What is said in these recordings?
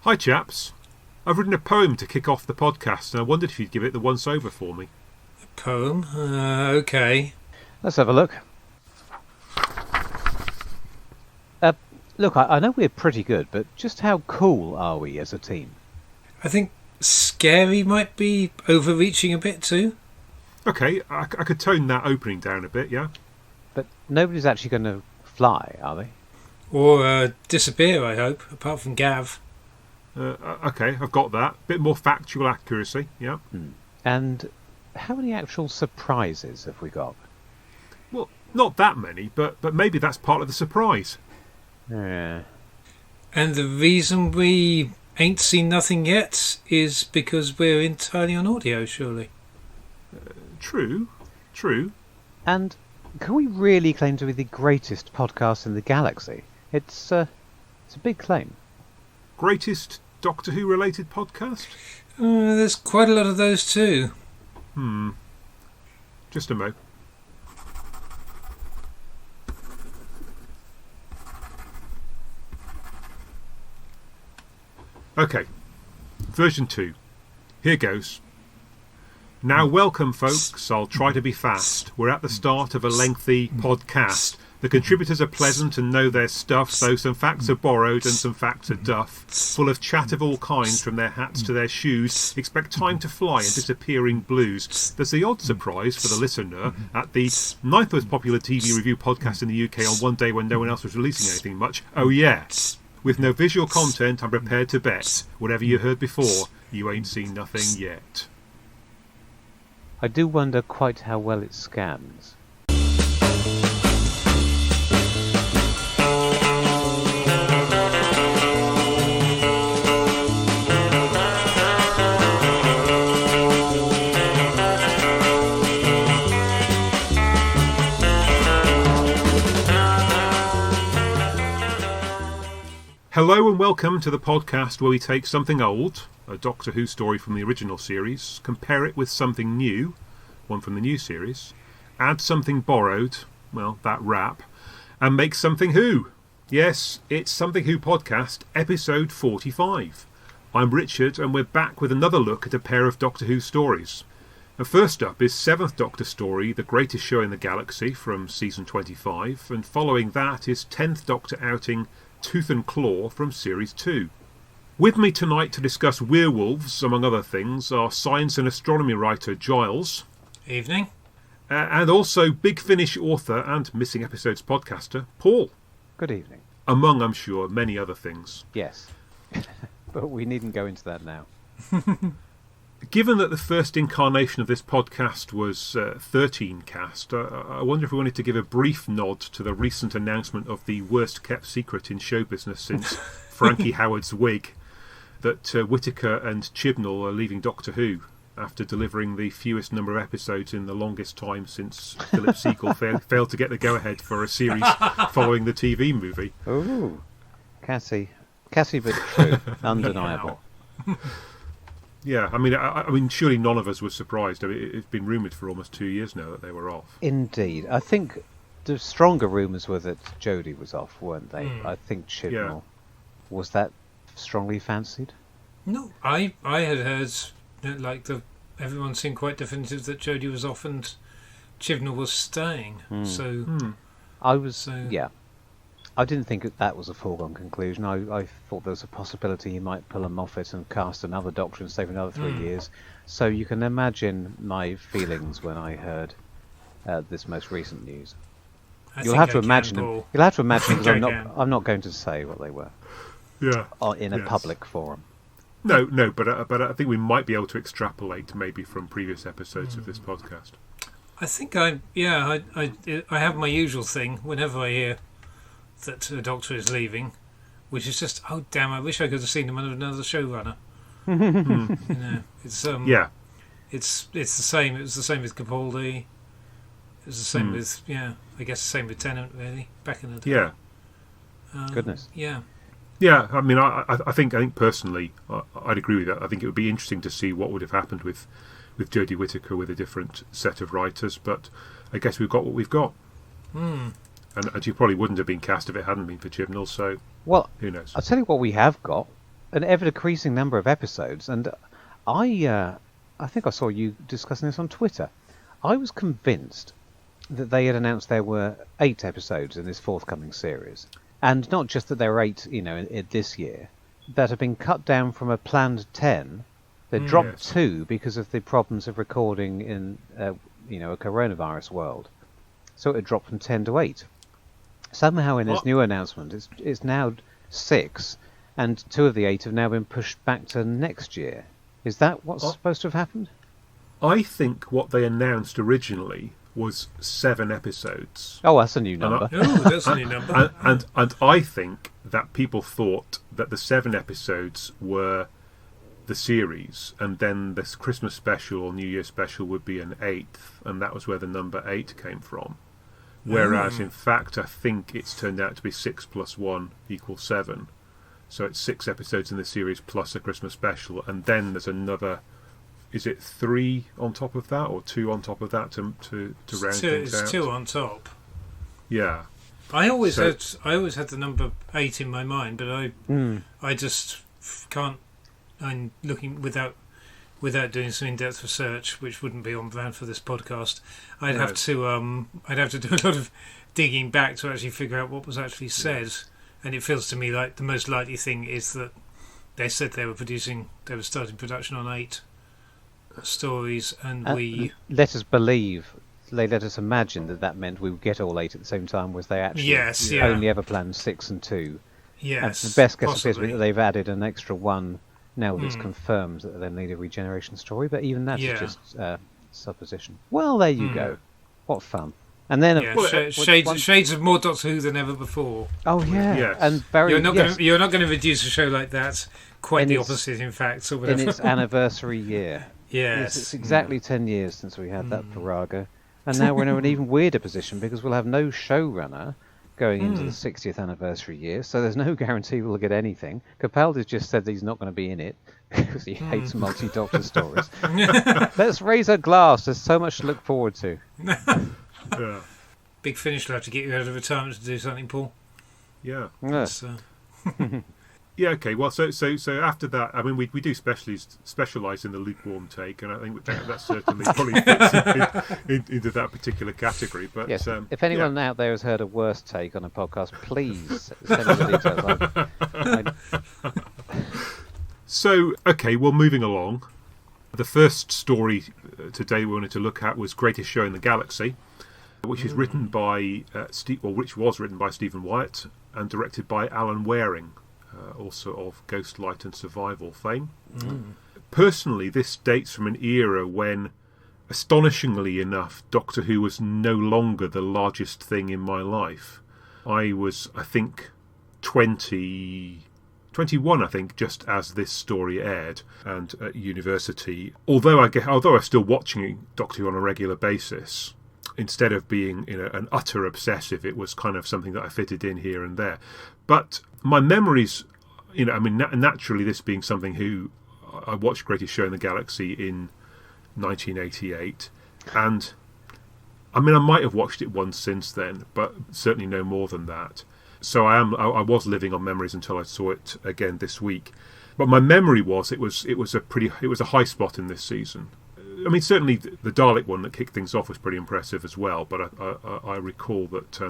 Hi chaps, I've written a poem to kick off the podcast and I wondered if you'd give it the once over for me. A poem? Okay. Let's have a look. Look, I know we're pretty good, but just how cool are we as a team? I think scary might be overreaching a bit too. Okay, I could tone that opening down a bit, yeah? But nobody's actually going to fly, are they? Or disappear, I hope, apart from Gav. Okay, I've got that. Bit more factual accuracy, yeah? And how many actual surprises have we got? Well, not that many, but maybe that's part of the surprise. Yeah. And the reason we ain't seen nothing yet is because we're entirely on audio, surely. True. And can we really claim to be the greatest podcast in the galaxy? It's a big claim. Greatest Doctor Who related podcast? There's quite a lot of those too. Just a mo. Okay, version 2. Here goes. Now welcome folks, I'll try to be fast. We're at the start of a lengthy podcast. The contributors are pleasant and know their stuff, though some facts are borrowed and some facts are duff. Full of chat of all kinds, from their hats to their shoes. Expect time to fly and disappearing blues. There's the odd surprise for the listener at the 9th most popular TV review podcast in the UK on one day when no one else was releasing anything much. Oh yeah. With no visual content, I'm prepared to bet, whatever you heard before, you ain't seen nothing yet. I do wonder quite how well it scans. Hello and welcome to the podcast where we take something old, a Doctor Who story from the original series, compare it with something new, one from the new series, add something borrowed, well, that rap, and make something Who. Yes, it's Something Who podcast, episode 45. I'm Richard and we're back with another look at a pair of Doctor Who stories. And first up is 7th Doctor story, The Greatest Show in the Galaxy, from season 25, and following that is 10th Doctor outing Tooth and Claw from Series 2. With me tonight to discuss werewolves, among other things, are science and astronomy writer Giles. Evening. And also Big Finish author and Missing Episodes podcaster Paul. Good evening. Among, I'm sure, many other things. Yes. But we needn't go into that now. Given that the first incarnation of this podcast was 13 cast, I wonder if we wanted to give a brief nod to the recent announcement of the worst kept secret in show business since Frankie Howard's wig, that Whittaker and Chibnall are leaving Doctor Who after delivering the fewest number of episodes in the longest time since Philip Segal failed to get the go-ahead for a series following the TV movie. Ooh. Cassie but true. Undeniable. Yeah, I mean, surely none of us was surprised. I mean, it's been rumoured for almost 2 years now that they were off. Indeed. I think the stronger rumours were that Jodie was off, weren't they? I think Chibnall. Yeah. Was that strongly fancied? No, I had heard everyone seemed quite definitive that Jodie was off and Chibnall was staying. Yeah. I didn't think that was a foregone conclusion. I thought there was a possibility he might pull a Moffat and cast another Doctor and stay for another 3 years. So you can imagine my feelings when I heard this most recent news. You'll have to imagine because I'm not going to say what they were. Yeah. In a public forum. No, but I think we might be able to extrapolate maybe from previous episodes of this podcast. I think I have my usual thing whenever I hear that a Doctor is leaving, which is just, oh damn, I wish I could have seen him under another showrunner. It's the same. It was the same with Capaldi. It was the same with I guess the same with Tennant really back in the day. Yeah. Goodness. Yeah. Yeah, I mean, I think personally, I'd agree with that. I think it would be interesting to see what would have happened with Jodie Whittaker with a different set of writers, but I guess we've got what we've got. And she probably wouldn't have been cast if it hadn't been for Chibnall, so who knows? I'll tell you what we have got. an ever-decreasing number of episodes, and I think I saw you discussing this on Twitter. I was convinced that they had announced there were 8 episodes in this forthcoming series, and not just that there were 8, in this year, that had been cut down from a planned 10. They dropped 2 because of the problems of recording in, a coronavirus world. So it had dropped from 10 to 8. Somehow in this new announcement, it's now 6, and 2 of the 8 have now been pushed back to next year. Is that what's supposed to have happened? I think what they announced originally was 7 episodes. Oh, that's a new number. That's a new number. And I think that people thought that the 7 episodes were the series, and then this Christmas special or New Year special would be an 8th, and that was where the number 8 came from. Whereas, in fact, I think it's turned out to be 6 plus 1 equals 7. So it's 6 episodes in the series plus a Christmas special, and then there's another. Is it 3 on top of that, or 2 on top of that to round things out? It's 2 on top. Yeah. I always had the number 8 in my mind, but I just can't. I'm looking without doing some in-depth research, which wouldn't be on plan for this podcast. I'd have to do a lot of digging back to actually figure out what was actually said. And it feels to me like the most likely thing is that they said they were starting production on 8 stories, and we let us believe. They let us imagine that meant we would get all 8 at the same time, was they actually only ever planned 6 and 2. Yes, and the best guess appears to be that they've added an extra 1 now that's confirmed that they need a regeneration story, but even that's just supposition. Well, there you go. What fun. And then shades of more Doctor Who than ever before. Oh yeah, yes. And very. You're not going to reduce a show like that. Quite the opposite, in fact. Or whatever. In its anniversary year. Yes, it's exactly 10 years since we had that Virago, and now we're in an even weirder position because we'll have no showrunner going into the 60th anniversary year, so there's no guarantee we'll get anything. Capaldi's just said that he's not going to be in it because he hates multi-Doctor stories. Let's raise a glass. There's so much to look forward to. Yeah. Big Finish will have to get you out of retirement to do something, Paul. Yeah. Yeah. Okay. Well, so after that, I mean, we do specialise in the lukewarm take, and I think that certainly probably fits into that particular category. But yes, if anyone out there has heard a worse take on a podcast, please send us the details. So, okay, well, moving along. The first story today we wanted to look at was Greatest Show in the Galaxy, which is written by which was written by Stephen Wyatt and directed by Alan Waring, also of Ghostlight and Survival fame. Personally, this dates from an era when, astonishingly enough, Doctor Who was no longer the largest thing in my life. I was, I think, 21, I think, just as this story aired, and at university. Although I was still watching Doctor Who on a regular basis, instead of being an utter obsessive, it was kind of something that I fitted in here and there. But my memories, naturally, this being something who I watched Greatest Show in the Galaxy in 1988, and I might have watched it once since then, but certainly no more than that. So I was living on memories until I saw it again this week. But my memory was it was a high spot in this season. I mean, certainly the Dalek one that kicked things off was pretty impressive as well. But I recall that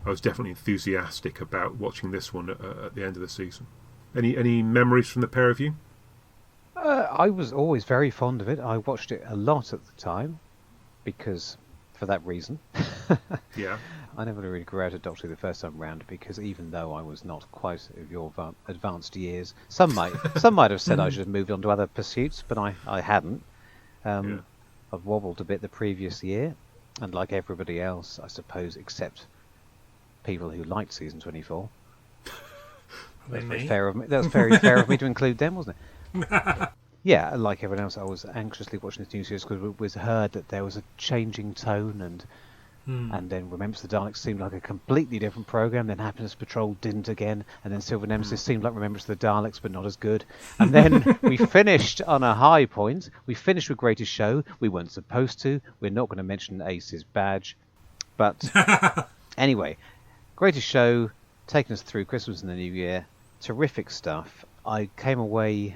I was definitely enthusiastic about watching this one at the end of the season. Any memories from the pair of you? I was always very fond of it. I watched it a lot at the time because for that reason. Yeah. I never really grew out of Doctor Who the first time round because even though I was not quite of your advanced years, some might have said I should have moved on to other pursuits, but I hadn't. I've wobbled a bit the previous year, and like everybody else, I suppose, except people who liked season 24. That's very fair of me. That was very fair of me to include them, wasn't it? Yeah, like everyone else, I was anxiously watching this new series because it was heard that there was a changing tone, and then Remembrance of the Daleks seemed like a completely different program. Then Happiness Patrol didn't again, and then Silver Nemesis seemed like Remembrance of the Daleks, but not as good. And then we finished on a high point. We finished with Greatest Show. We weren't supposed to. We're not going to mention Ace's badge, but anyway, Greatest Show taking us through Christmas and the New Year. Terrific stuff. I came away,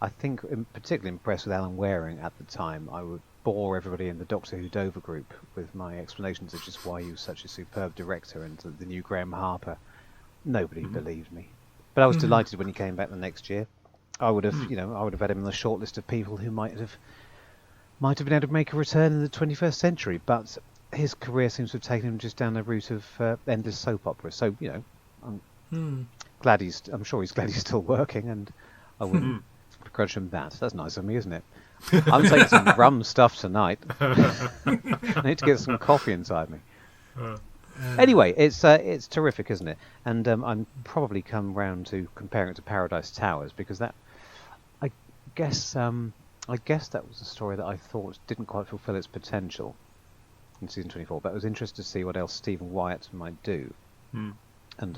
I think, particularly impressed with Alan Waring at the time. I would bore everybody in the Doctor Who Dover group with my explanations of just why he was such a superb director and the new Graham Harper. Nobody believed me. But I was delighted when he came back the next year. I would have, I would have had him on the short list of people who might have been able to make a return in the 21st century. But his career seems to have taken him just down the route of endless soap opera. So, I'm sure he's glad he's still working, and I wouldn't begrudge him that. That's nice of me, isn't it? I'm taking some rum stuff tonight. I need to get some coffee inside me. Anyway, it's terrific, isn't it? And I'm probably come round to comparing it to Paradise Towers, because that, I guess that was a story that I thought didn't quite fulfil its potential in season 24. But I was interested to see what else Stephen Wyatt might do. And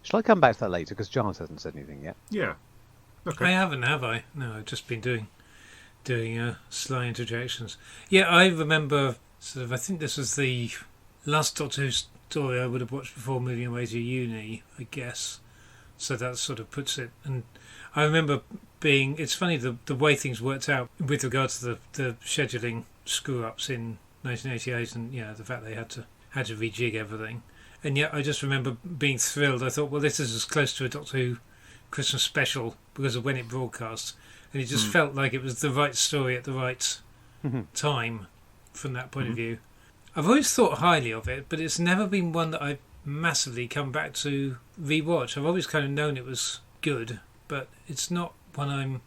shall I come back to that later? Because Giles hasn't said anything yet. Yeah. Okay. I haven't, have I? No, I've just been doing sly interjections. Yeah, I remember I think this was the last Doctor Who story I would have watched before moving away to uni, I guess. So that sort of puts it. And I remember it's funny the way things worked out with regards to the scheduling screw-ups in 1988, and the fact they had to rejig everything. And yet I just remember being thrilled. I thought, well, this is as close to a Doctor Who Christmas special because of when it broadcast. And it just felt like it was the right story at the right time from that point of view. I've always thought highly of it, but it's never been one that I've massively come back to rewatch. I've always kind of known it was good, but it's not one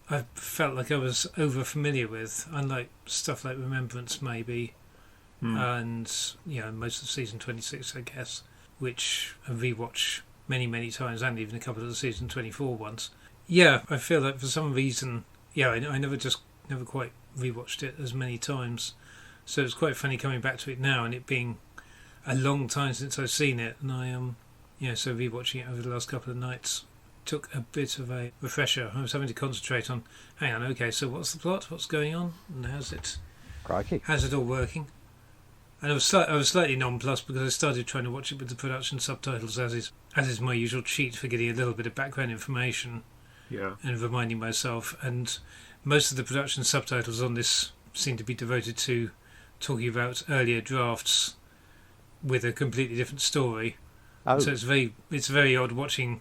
I felt like I was over familiar with, unlike stuff like Remembrance maybe, and most of season 26, I guess, which I rewatch many, many times, and even a couple of the season 24 ones. Yeah, I feel like for some reason, I never quite rewatched it as many times. So it's quite funny coming back to it now and it being a long time since I've seen it. And so rewatching it over the last couple of nights took a bit of a refresher. I was having to concentrate on, hang on, okay, so what's the plot? What's going on? And how's it all working? And I was slightly nonplussed because I started trying to watch it with the production subtitles, as is my usual cheat for getting a little bit of background information. Yeah. And reminding myself. And most of the production subtitles on this seem to be devoted to talking about earlier drafts with a completely different story. Oh. So it's very odd watching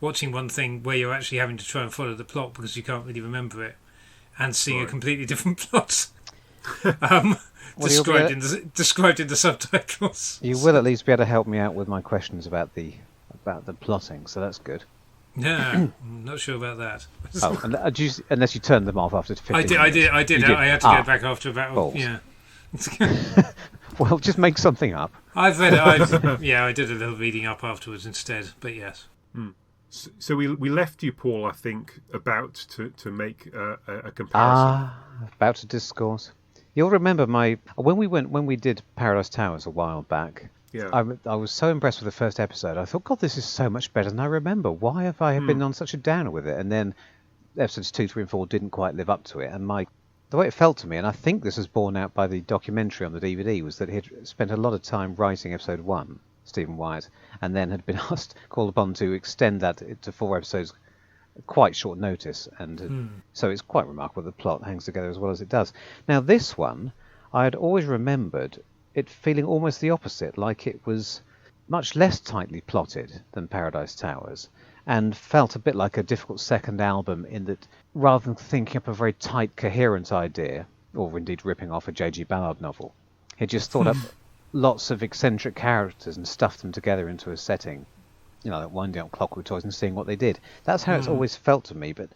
one thing where you're actually having to try and follow the plot because you can't really remember it, and seeing a completely different plot described in the subtitles. You will at least be able to help me out with my questions about the plotting, so that's good. Yeah, I'm not sure about that. Oh, unless you turned them off after 15 minutes. I did. I had to go back after about... Balls. Yeah. Well, just make something up. I've read it. I did a little reading up afterwards instead, but yes. So we left you, Paul, I think, about to make a comparison. About to discourse. You'll remember when we did Paradise Towers a while back. Yeah. I was so impressed with the first episode. I thought, God, this is so much better than I remember. Why have I been on such a downer with it? And then episodes 2, 3, and 4 didn't quite live up to it. And the way it felt to me, and I think this was borne out by the documentary on the DVD, was that he had spent a lot of time writing episode 1, Stephen Wyatt, and then had been called upon to extend that to 4 episodes at quite short notice. And so it's quite remarkable the plot hangs together as well as it does. Now, this one, I had always remembered it feeling almost the opposite, like it was much less tightly plotted than Paradise Towers, and felt a bit like a difficult second album in that rather than thinking up a very tight, coherent idea, or indeed ripping off a J.G. Ballard novel, he just thought up lots of eccentric characters and stuffed them together into a setting, like winding up Clockwork Toys and seeing what they did. That's how it's always felt to me, but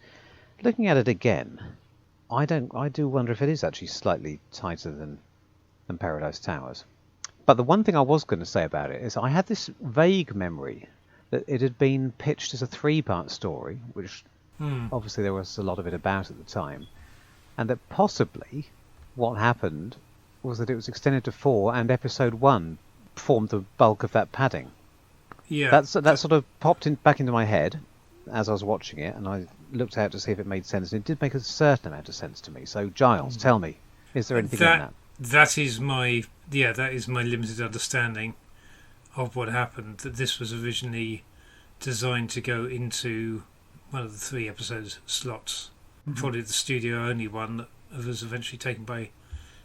looking at it again, I do wonder if it is actually slightly tighter than Paradise Towers. But the one thing I was going to say about it is I had this vague memory that it had been pitched as a 3-part story, which obviously there was a lot of it about at the time, and that possibly what happened was that it was extended to 4 and episode 1 formed the bulk of that padding. Yeah. That sort of popped back into my head as I was watching it, and I looked out to see if it made sense, and it did make a certain amount of sense to me. So Giles, tell me, is there anything in that? That is my limited understanding of what happened. That this was originally designed to go into one of the 3 episode slots. Probably the studio only one that was eventually taken by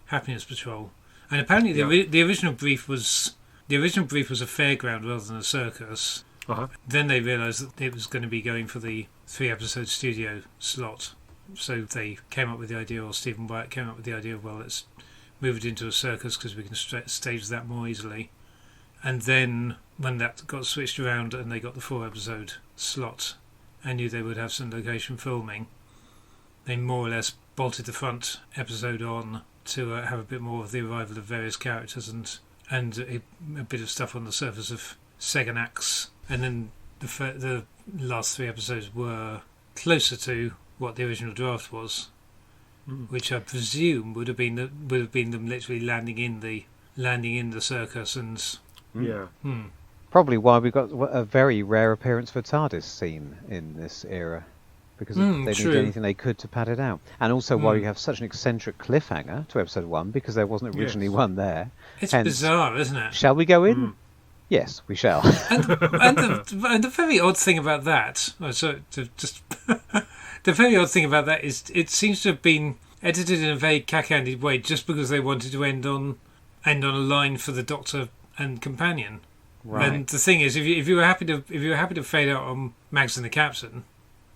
Happiness Patrol. And apparently the original brief was a fairground rather than a circus. Then they realised that it was going to be going for the 3 episode studio slot. So they came up with the idea, or Stephen Wyatt came up with the idea of, well, let's move it into a circus because we can stage that more easily. And then when that got switched around and they got the 4 episode slot and knew they would have some location filming, they more or less bolted the front episode on to have a bit more of the arrival of various characters and a bit of stuff on the surface of Seganax. And then the last 3 episodes were closer to what the original draft was, which I presume would have been them literally landing in the circus and probably why we got a very rare appearance for TARDIS scene in this era, because they did anything they could to pad it out, and also why you have such an eccentric cliffhanger to episode 1 because there wasn't originally one there. It's bizarre, isn't it? Shall we go in? Yes, we shall. and the very odd thing about that, the very odd thing about that is it seems to have been edited in a very cack-handed way just because they wanted to end on a line for the Doctor and companion. Right. And the thing is, if you were happy to fade out on Mags and the Captain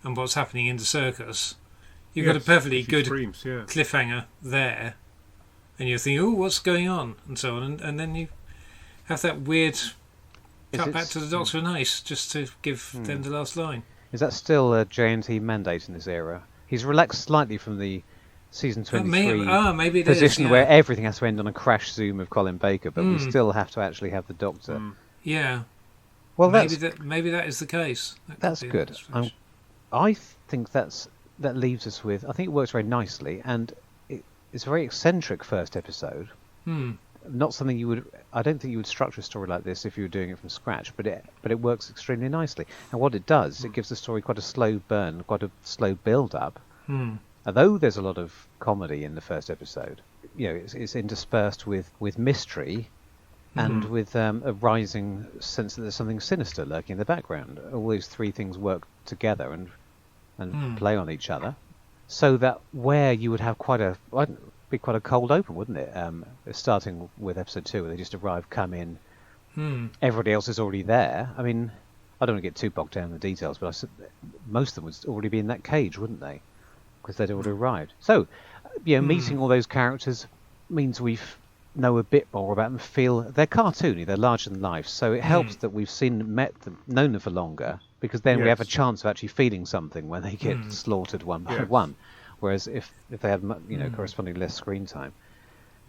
and what's happening in the circus, you've got a perfectly good cliffhanger there, and you're thinking, oh, what's going on, and so on, and then you have that weird cut back to the Doctor and Ace just to give them the last line. Is that still a JNT mandate in this era? He's relaxed slightly from the season 23 maybe it position is, where everything has to end on a crash zoom of Colin Baker, but we still have to actually have the Doctor. Yeah. Well, maybe that is the case. That's good. I think that leaves us with. I think it works very nicely, and it's a very eccentric first episode. Not something you would. I don't think you would structure a story like this if you were doing it from scratch. But it works extremely nicely. And what it does, it gives the story quite a slow burn, quite a slow build up. Although there's a lot of comedy in the first episode, it's interspersed with mystery. And with a rising sense that there's something sinister lurking in the background. All those 3 things work together and play on each other, so that where you would have quite a cold open, wouldn't it? Starting with episode 2, where they just arrive, come in, everybody else is already there. I mean, I don't want to get too bogged down in the details, but most of them would already be in that cage, wouldn't they? Because they'd already arrived. So, meeting all those characters means we've know a bit more about them, feel they're cartoony, they're larger than life, so it helps that we've met them, known them for longer, because then we have a chance of actually feeling something when they get slaughtered one by one, whereas if they had correspondingly less screen time.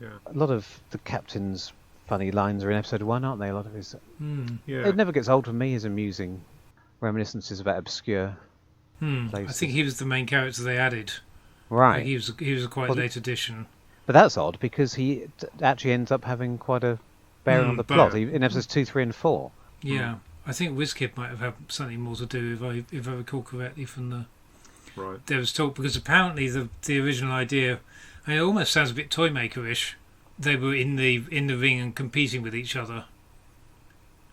A lot of the Captain's funny lines are in episode 1, aren't they? A lot of his it never gets old for me, his amusing reminiscences about obscure places. I think he was the main character they added. Right. He was a quite late addition. But that's odd, because he actually ends up having quite a bearing on the plot in episodes 2, 3 and 4. Yeah, I think WizKid might have had something more to do, if I recall correctly from the... Right. There was talk, because apparently the original idea, and it almost sounds a bit Toymaker-ish, they were in the ring and competing with each other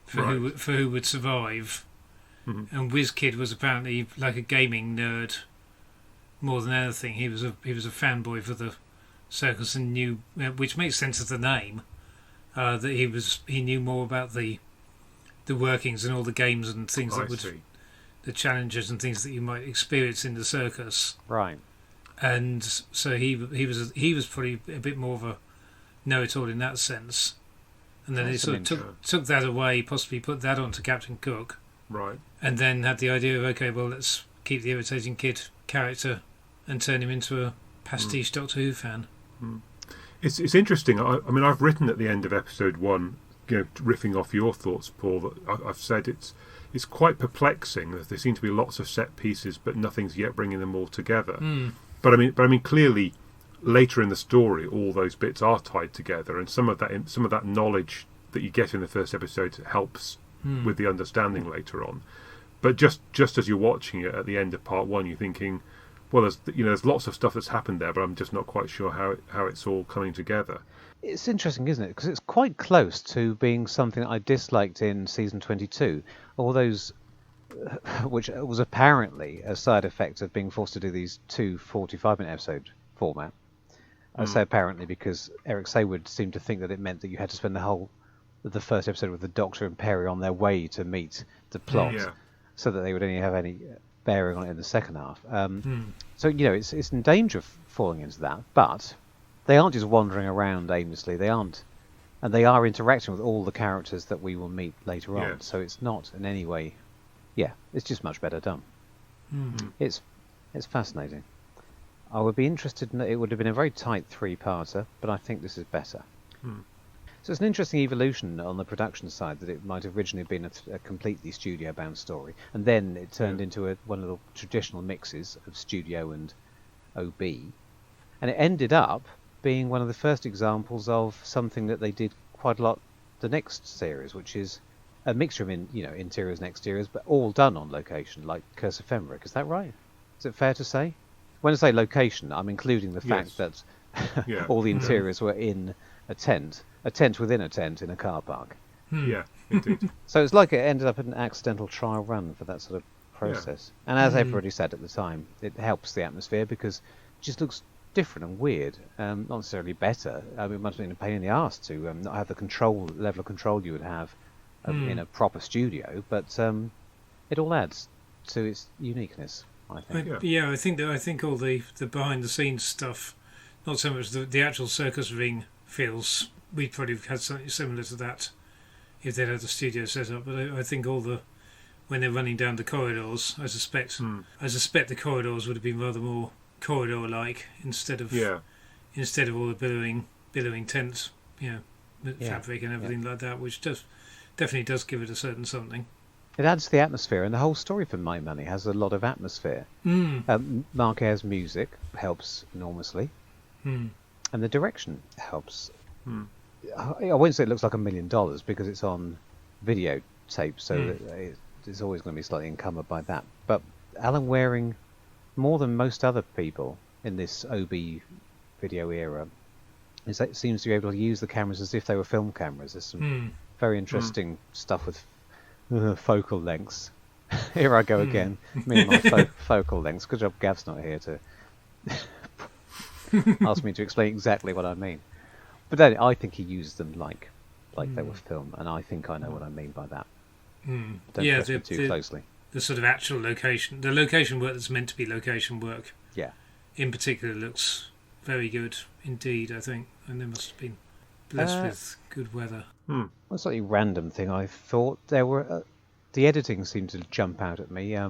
for who would survive. And WizKid was apparently like a gaming nerd more than anything. He was a fanboy for the circus and knew, which makes sense of the name, that he knew more about the workings and all the games and things the challenges and things that you might experience in the circus. Right. And so he was probably a bit more of a know-it-all in that sense. And then they sort of took that away, possibly put that onto Captain Cook. Right. And then had the idea of, okay, well, let's keep the irritating kid character and turn him into a pastiche Doctor Who fan. It's interesting. I mean, I've written at the end of episode 1, riffing off your thoughts, Paul, that I've said it's quite perplexing that there seem to be lots of set pieces, but nothing's yet bringing them all together. But I mean, clearly, later in the story, all those bits are tied together, and some of that knowledge that you get in the first episode helps with the understanding later on. But just as you're watching it at the end of part 1, you're thinking, well, there's lots of stuff that's happened there, but I'm just not quite sure how it's all coming together. It's interesting, isn't it? Because it's quite close to being something that I disliked in season 22. All those which was apparently a side effect of being forced to do these 2 45-minute episode format. I say apparently because Eric Saywood seemed to think that it meant that you had to spend the first episode with the Doctor and Perry on their way to meet the plot, so that they would only have any bearing on it in the second half. So it's in danger of falling into that, but they aren't just wandering around aimlessly. They aren't, and they are interacting with all the characters that we will meet later on. So it's not in any way, it's just much better done. It's fascinating. I would be interested in it. It would have been a very tight 3-parter, but I think this is better. So it's an interesting evolution on the production side, that it might have originally been a completely studio-bound story, and then it turned into one of the traditional mixes of studio and OB, and it ended up being one of the first examples of something that they did quite a lot the next series, which is a mixture of interiors and exteriors, but all done on location, like Curse of Fenric. Is that right? Is it fair to say? When I say location, I'm including the fact that all the interiors were in a tent within a tent in a car park. Yeah, indeed. So it's like it ended up an accidental trial run for that sort of process. And as everybody said at the time, it helps the atmosphere because it just looks different and weird. Not necessarily better. I mean, it must have been a pain in the arse to not have the level of control you would have in a proper studio, but it all adds to its uniqueness, I think. I think all the behind the scenes stuff, not so much the actual circus ring feels. We'd probably have had something similar to that if they'd had the studio set up. But I think when they're running down the corridors, I suspect the corridors would have been rather more corridor-like instead of all the billowing tents, fabric and everything like that, which definitely does give it a certain something. It adds to the atmosphere, and the whole story, for my money, has a lot of atmosphere. Mark Ayre's music helps enormously, and the direction helps. I won't say it looks like $1 million because it's on videotape, so it's always going to be slightly encumbered by that. But Alan Waring, more than most other people in this OB video era, seems to be able to use the cameras as if they were film cameras. There's some very interesting stuff with focal lengths. Here I go again, me and my focal lengths. Good job Gav's not here to ask me to explain exactly what I mean. But then I think he used them like they were film, and I think I know what I mean by that. Don't press me too closely. The sort of actual location, the location work that's meant to be location work, in particular, looks very good indeed, I think. And they must have been blessed with good weather. Well, a slightly random thing I thought, there were the editing seemed to jump out at me, I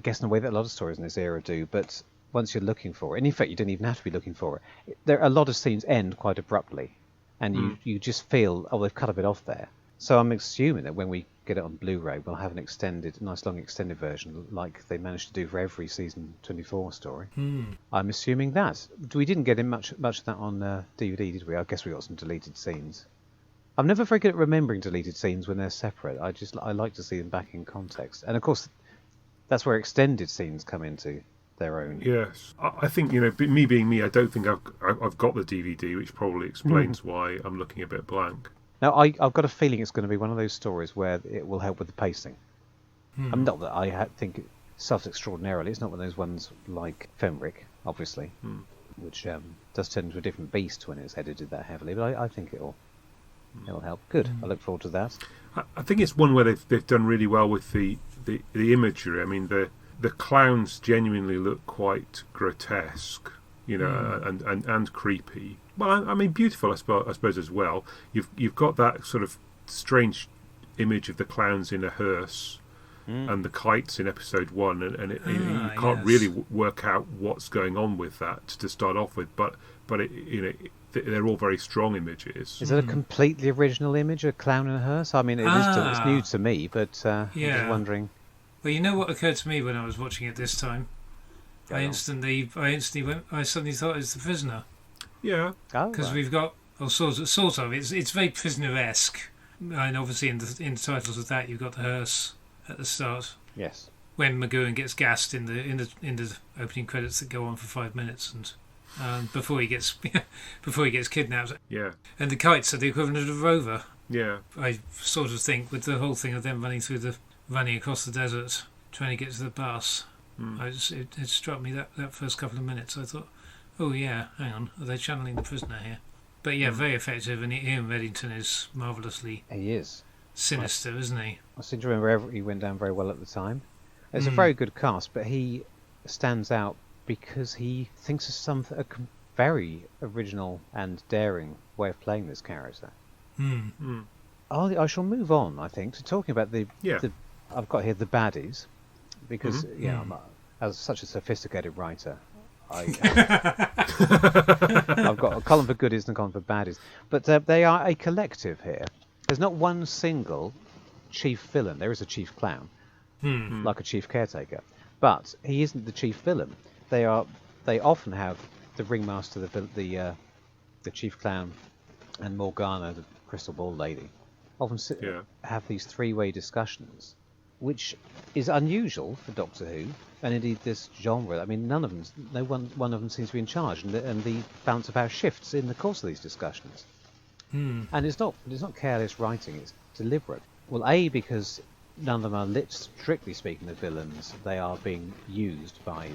guess in a way that a lot of stories in this era do, but once you're looking for it, and in fact you don't even have to be looking for it, a lot of scenes end quite abruptly, and you just feel, they've cut a bit off there. So I'm assuming that when we get it on Blu-ray, we'll have a nice long extended version like they managed to do for every season 24 story. I'm assuming that. We didn't get in much of that on DVD, did we? I guess we got some deleted scenes. I'm never very good at remembering deleted scenes when they're separate. I like to see them back in context. And of course, that's where extended scenes come into their own. Yes. I think, me being me, I don't think I've got the DVD, which probably explains why I'm looking a bit blank. Now, I've got a feeling it's going to be one of those stories where it will help with the pacing. Not that I think it suffers extraordinarily. It's not one of those ones like Fenric, obviously, which does turn into a different beast when it's edited that heavily. But I think it'll help. Good. I look forward to that. I think it's one where they've done really well with the imagery. I mean, the clowns genuinely look quite grotesque, and creepy. Well, I mean, beautiful, I suppose as well. You've got that sort of strange image of the clowns in a hearse and the kites in episode 1, and you can't really work out what's going on with that to start off with. But they're all very strong images. Is it a completely original image, a clown in a hearse? I mean, it's new to me, but I was wondering. Well, you know what occurred to me when I was watching it this time? I suddenly thought it was The Prisoner. Yeah. Because we've got sort of. It's very prisoner-esque, and obviously in the titles of that you've got the hearse at the start. Yes. When McGowan gets gassed in the opening credits that go on for 5 minutes, and before he gets kidnapped. Yeah. And the kites are the equivalent of a rover. Yeah. I sort of think with the whole thing of them running across the desert, trying to get to the bus. It struck me that first couple of minutes. I thought, oh yeah, hang on, are they channeling the prisoner here? But yeah, very effective, and Ian Reddington is marvellously sinister, isn't he? I seem to remember he went down very well at the time. It's a very good cast, but he stands out because he thinks of a very original and daring way of playing this character. I shall move on, I think, to talking about the I've got here the baddies, because as such a sophisticated writer, I've got a column for goodies and a column for baddies. But they are a collective here. There's not one single chief villain. There is a chief clown, like a chief caretaker, but he isn't the chief villain. They often have the ringmaster, the chief clown, and Morgana, the crystal ball lady, often have these three-way discussions, which is unusual for Doctor Who, and indeed this genre. I mean, one of them seems to be in charge, and the balance of power shifts in the course of these discussions. And it's not careless writing; it's deliberate. Well, because none of them are strictly speaking, the villains. They are being used by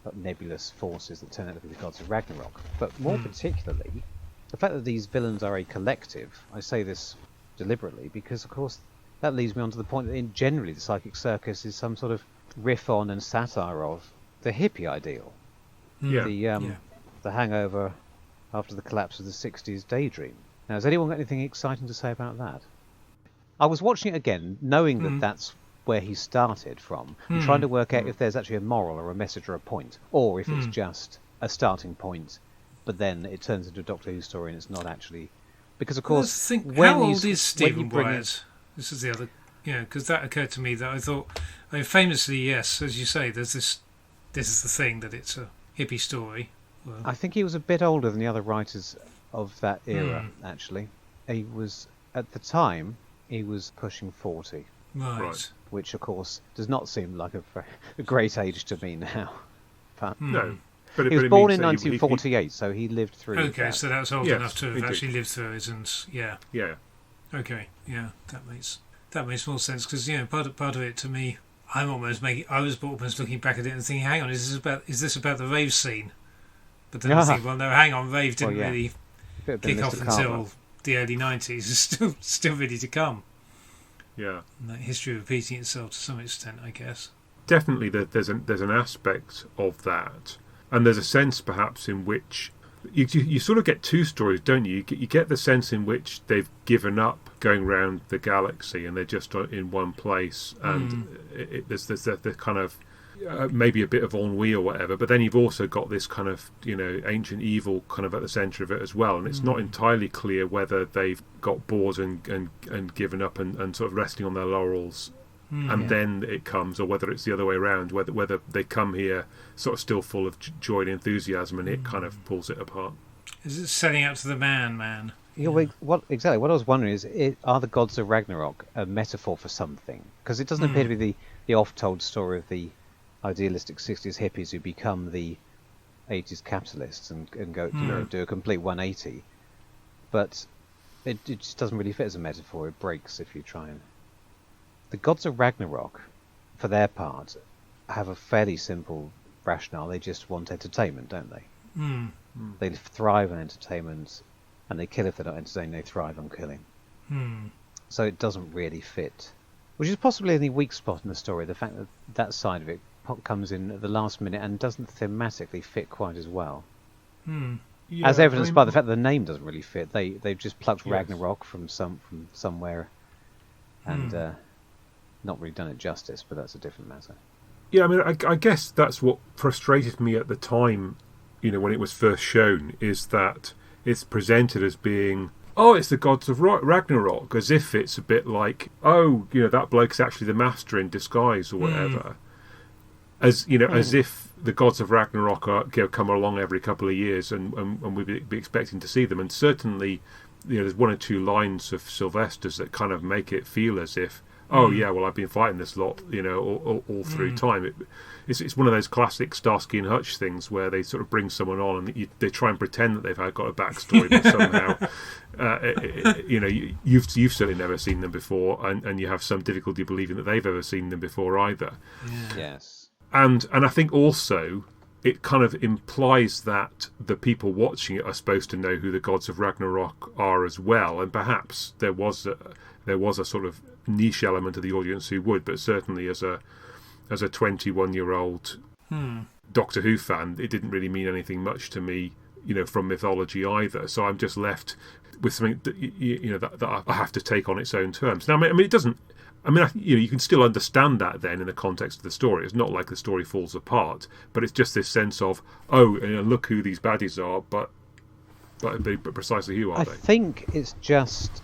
the nebulous forces that turn out to be the gods of Ragnarok. But more particularly, the fact that these villains are a collective. I say this deliberately because, of course, that leads me on to the point that generally the Psychic Circus is some sort of riff on and satire of the hippie ideal. The hangover after the collapse of the 60s daydream. Now, has anyone got anything exciting to say about that? I was watching it again, knowing that that's where he started from, and trying to work out if there's actually a moral or a message or a point, or if it's just a starting point, but then it turns into a Doctor Who story and it's not actually... Because, of course... how old is Stephen Wyatt? This is the other... Yeah, because that occurred to me that I thought... I mean, famously, yes, as you say, there's this is the thing, that it's a hippie story. Well, I think he was a bit older than the other writers of that era, actually. He was, at the time, he was pushing 40. Right. Which, of course, does not seem like a great age to me now. But no. He was born in 1948, so he lived through. Okay, so that was old enough to have actually lived through it, and yeah. Okay, yeah, that makes more sense, because part of it to me, I was brought up as looking back at it and thinking, hang on, is this about the rave scene? But then I think, well, no, hang on, rave didn't really kick off until the early 90s. It's still really to come. Yeah, and that history repeating itself to some extent, I guess. Definitely, there's an aspect of that, and there's a sense perhaps in which you sort of get two stories, don't you? You get the sense in which they've given up going around the galaxy and they're just in one place, and there's the kind of maybe a bit of ennui or whatever. But then you've also got this kind of ancient evil kind of at the centre of it as well, and it's not entirely clear whether they've got bored and given up and sort of resting on their laurels. And then it comes, or whether it's the other way around, whether they come here sort of still full of joy and enthusiasm, and it kind of pulls it apart. Is it setting out to the man? Yeah. What I was wondering is, are the gods of Ragnarok a metaphor for something? Because it doesn't appear to be the oft-told story of the idealistic 60s hippies who become the 80s capitalists and go do a complete 180. But it just doesn't really fit as a metaphor. It breaks if you try and... The gods of Ragnarok, for their part, have a fairly simple rationale. They just want entertainment, don't they? They thrive on entertainment, and they kill if they're not entertained. They thrive on killing. So it doesn't really fit. Which is possibly the weak spot in the story, the fact that side of it comes in at the last minute and doesn't thematically fit quite as well. Yeah, as evidenced by the fact that the name doesn't really fit. They've just plucked Ragnarok from somewhere, and... not really done it justice, but that's a different matter. Yeah, I mean, I guess that's what frustrated me at the time, when it was first shown, is that it's presented as being, it's the gods of Ragnarok, as if it's a bit like, that bloke's actually the master in disguise or whatever. As if the gods of Ragnarok come along every couple of years and we'd be expecting to see them. And certainly, there's one or two lines of Sylvester's that kind of make it feel as if oh yeah, well I've been fighting this lot, all through time. It's one of those classic Starsky and Hutch things where they sort of bring someone on and they try and pretend that they've got a backstory, but somehow, you've certainly never seen them before, and you have some difficulty believing that they've ever seen them before either. Yeah. Yes. And I think also it kind of implies that the people watching it are supposed to know who the gods of Ragnarok are as well, and perhaps there was a sort of niche element of the audience who would, but certainly as a 21-year-old Doctor Who fan, it didn't really mean anything much to me, from mythology either. So I'm just left with something that, that I have to take on its own terms. Now, I mean, it doesn't. I mean, you can still understand that then in the context of the story. It's not like the story falls apart, but it's just this sense of, look who these baddies are, but precisely who are they? I think it's just.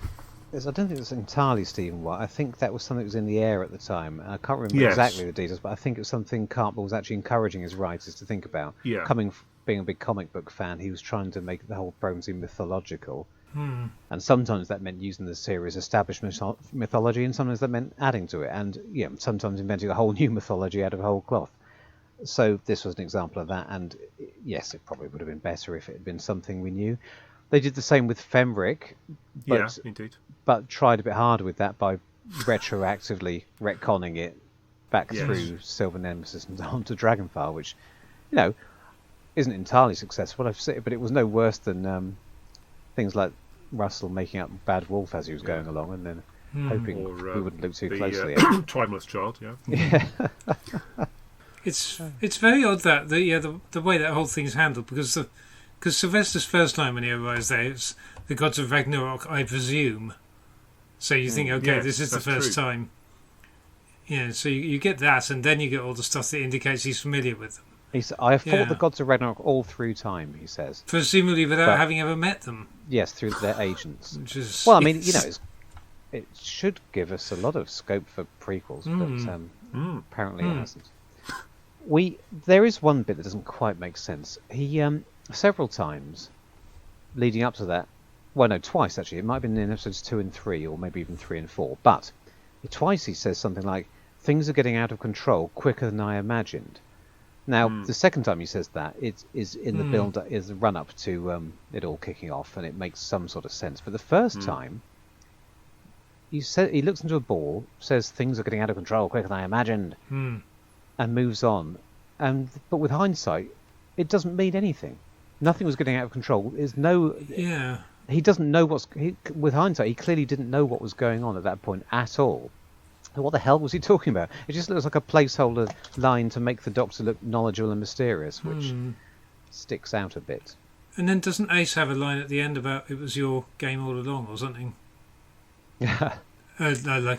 I don't think it's entirely Stephen White. I think that was something that was in the air at the time. I can't remember exactly the details, but I think it was something Cartmel was actually encouraging his writers to think about. Yeah. Being a big comic book fan, he was trying to make the whole program seem mythological. And sometimes that meant using the series established mythology, and sometimes that meant adding to it, and sometimes inventing a whole new mythology out of whole cloth. So this was an example of that, and yes, it probably would have been better if it had been something we knew. They did the same with Fenric, but, indeed. But tried a bit harder with that by retroactively retconning it back through Silver Nemesis and onto Dragonfire, which, isn't entirely successful, I've said, but it was no worse than things like Russell making up Bad Wolf as he was going along, and then hoping we wouldn't look too closely at it. Timeless Child, Yeah. It's very odd that the way that whole thing's handled, because Sylvester's first line when he arrives there, it's the gods of Ragnarok, I presume. So you think, this is the first time. Yeah, so you get that, and then you get all the stuff that indicates he's familiar with them. I have fought the gods of Ragnarok all through time, he says. Presumably without having ever met them. Yes, through their agents. Which is, well, I mean, it should give us a lot of scope for prequels, but apparently it hasn't. There is one bit that doesn't quite make sense. He, several times leading up to that, well, no, twice actually, it might have been in episodes 2 and 3, or maybe even 3 and 4, but twice he says something like, things are getting out of control quicker than I imagined. Now, the second time he says that, it is in the build, is the run-up to it all kicking off, and it makes some sort of sense. But the first time, he looks into a ball, says things are getting out of control quicker than I imagined, and moves on. But with hindsight, it doesn't mean anything. Nothing was getting out of control. He doesn't know with hindsight, he clearly didn't know what was going on at that point at all. What the hell was he talking about? It just looks like a placeholder line to make the Doctor look knowledgeable and mysterious, which sticks out a bit. And then doesn't Ace have a line at the end about it was your game all along or something? Yeah. Like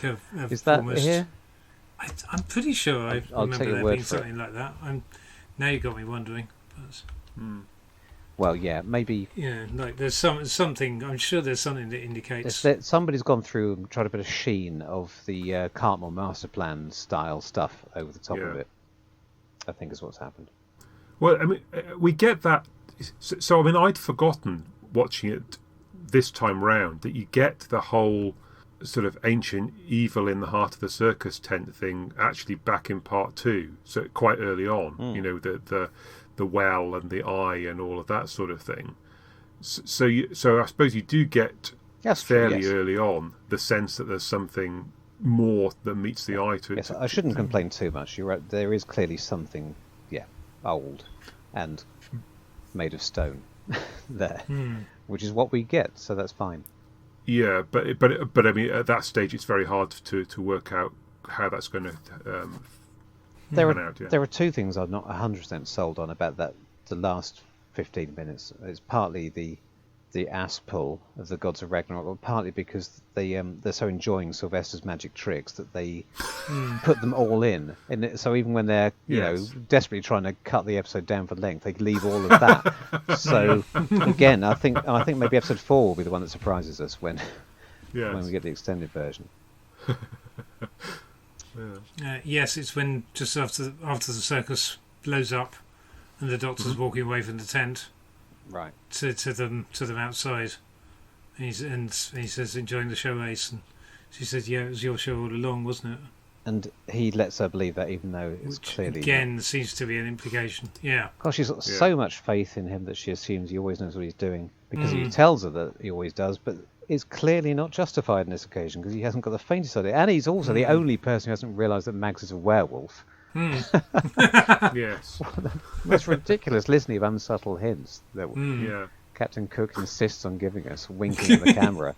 is that almost, here? I'm pretty sure I I'll remember take your there word being for something like that. Now you got me wondering. Well, yeah, maybe. Yeah, like there's something. I'm sure there's something that indicates somebody's gone through and tried to put a sheen of the Cartmel Master Plan style stuff over the top of it. I think is what's happened. Well, I mean, we get that. So I mean, I'd forgotten watching it this time round that you get the whole sort of ancient evil in the heart of the circus tent thing actually back in part 2. So quite early on, the well and the eye and all of that sort of thing. So I suppose you do get fairly early on the sense that there's something more that meets the eye to it. Yes, I shouldn't complain too much. You're right. There is clearly something, old and made of stone there, which is what we get. So that's fine. Yeah, but I mean, at that stage, it's very hard to work out how that's going to. There are two things I'm not 100% sold on about that. The last 15 minutes. It's partly the ass pull of the gods of Ragnarok, but partly because they're so enjoying Sylvester's magic tricks that they put them all in. And so even when they're desperately trying to cut the episode down for length, they leave all of that. So again, I think maybe episode 4 will be the one that surprises us when we get the extended version. Yes, it's when just after the circus blows up and the Doctor's walking away from the tent, right, to them outside, and he says enjoying the show, Ace, and She said, "Yeah, it was your show all along, wasn't it?" And he lets her believe that, even though it's Which clearly again seems to be an implication. Yeah. Gosh, she's got so much faith in him that she assumes he always knows what he's doing because he tells her that he always does, but it's clearly not justified on this occasion because he hasn't got the faintest idea. And he's also the only person who hasn't realised that Mags is a werewolf. Yes. The most ridiculous litany of unsubtle hints that Yeah. Captain Cook insists on giving us, winking at the camera.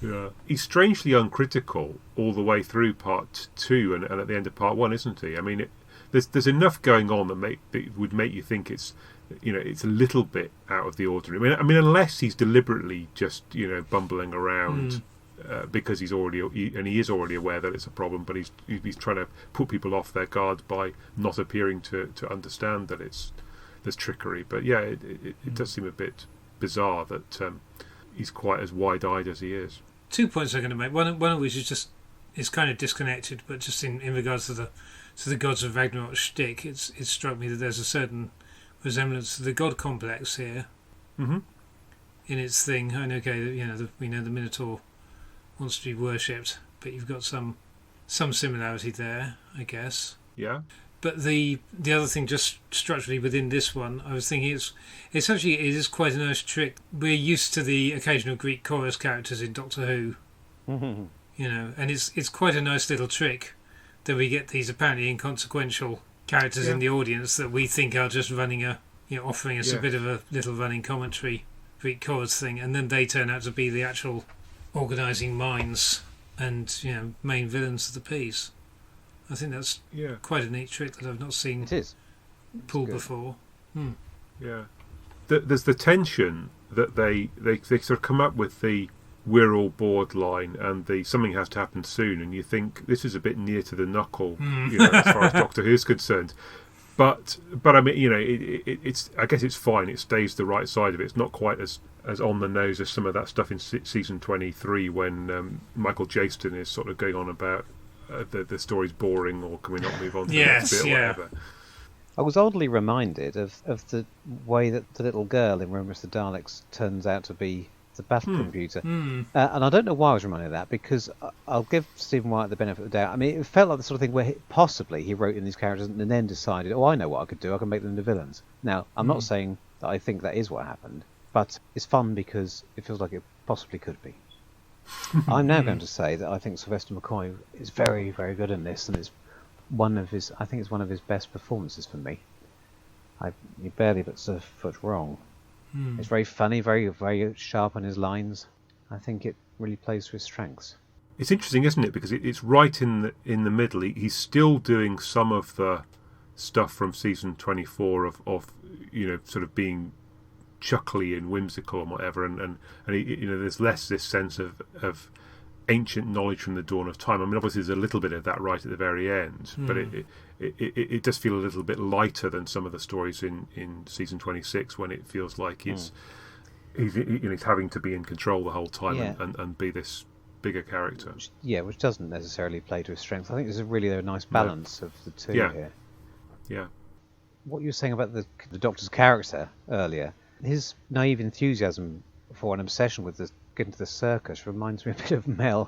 Yeah. He's strangely uncritical all the way through part 2 and at the end of part 1, isn't he? I mean, there's enough going on that would make you think it's a little bit out of the ordinary. I mean, unless he's deliberately just bumbling around because he is already aware that it's a problem, but he's trying to put people off their guard by not appearing to understand that there's trickery. But yeah, it does seem a bit bizarre that he's quite as wide-eyed as he is. 2 points I'm going to make. One of which is kind of disconnected, but just in regards to the gods of Ragnarok shtick, it struck me that there's a certain resemblance to the god complex here. Mm-hmm. In its thing. And okay, we know the Minotaur wants to be worshipped, but you've got some similarity there, I guess. Yeah. But the other thing, just structurally within this one, I was thinking it is quite a nice trick. We're used to the occasional Greek chorus characters in Doctor Who, and it's quite a nice little trick that we get these apparently inconsequential characters in the audience that we think are just running offering us a bit of a little running commentary Greek chorus thing, and then they turn out to be the actual organising minds and main villains of the piece. I think that's quite a neat trick that I've not seen pulled before. Yeah. There's the tension that they sort of come up with the "we're all bored" line and the "something has to happen soon," and you think this is a bit near to the knuckle, as far as Doctor Who's concerned. But I mean, it's I guess it's fine. It stays the right side of it. It's not quite as on the nose as some of that stuff in season 23 when Michael Jaston is sort of going on about the story's boring, or can we not move on to the next bit, or whatever. I was oddly reminded of the way that the little girl in Remembrance of the Daleks turns out to be the battle computer. And I don't know why I was reminded of that, because I'll give Stephen Wyatt the benefit of the doubt. I mean, it felt like the sort of thing where possibly he wrote in these characters and then decided, I know what I could do, I can make them the villains. Now, I'm not saying that I think that is what happened, but it's fun because it feels like it possibly could be. I'm now going to say that I think Sylvester McCoy is very, very good in this, and it's one of his best performances for me. He barely puts a foot wrong. It's very funny, very, very sharp on his lines. I think it really plays to his strengths. It's interesting, isn't it? Because it's right in the middle. He's still doing some of the stuff from season 24 of sort of being chuckly and whimsical and whatever, and he, there's less this sense of ancient knowledge from the dawn of time. I mean, obviously there's a little bit of that right at the very end, but it does feel a little bit lighter than some of the stories in season 26, when it feels like he's having to be in control the whole time and be this bigger character. Which doesn't necessarily play to his strength. I think there's really a nice balance of the two here. Yeah. What you were saying about the Doctor's character earlier, his naive enthusiasm for an obsession with getting to the circus reminds me a bit of Mel's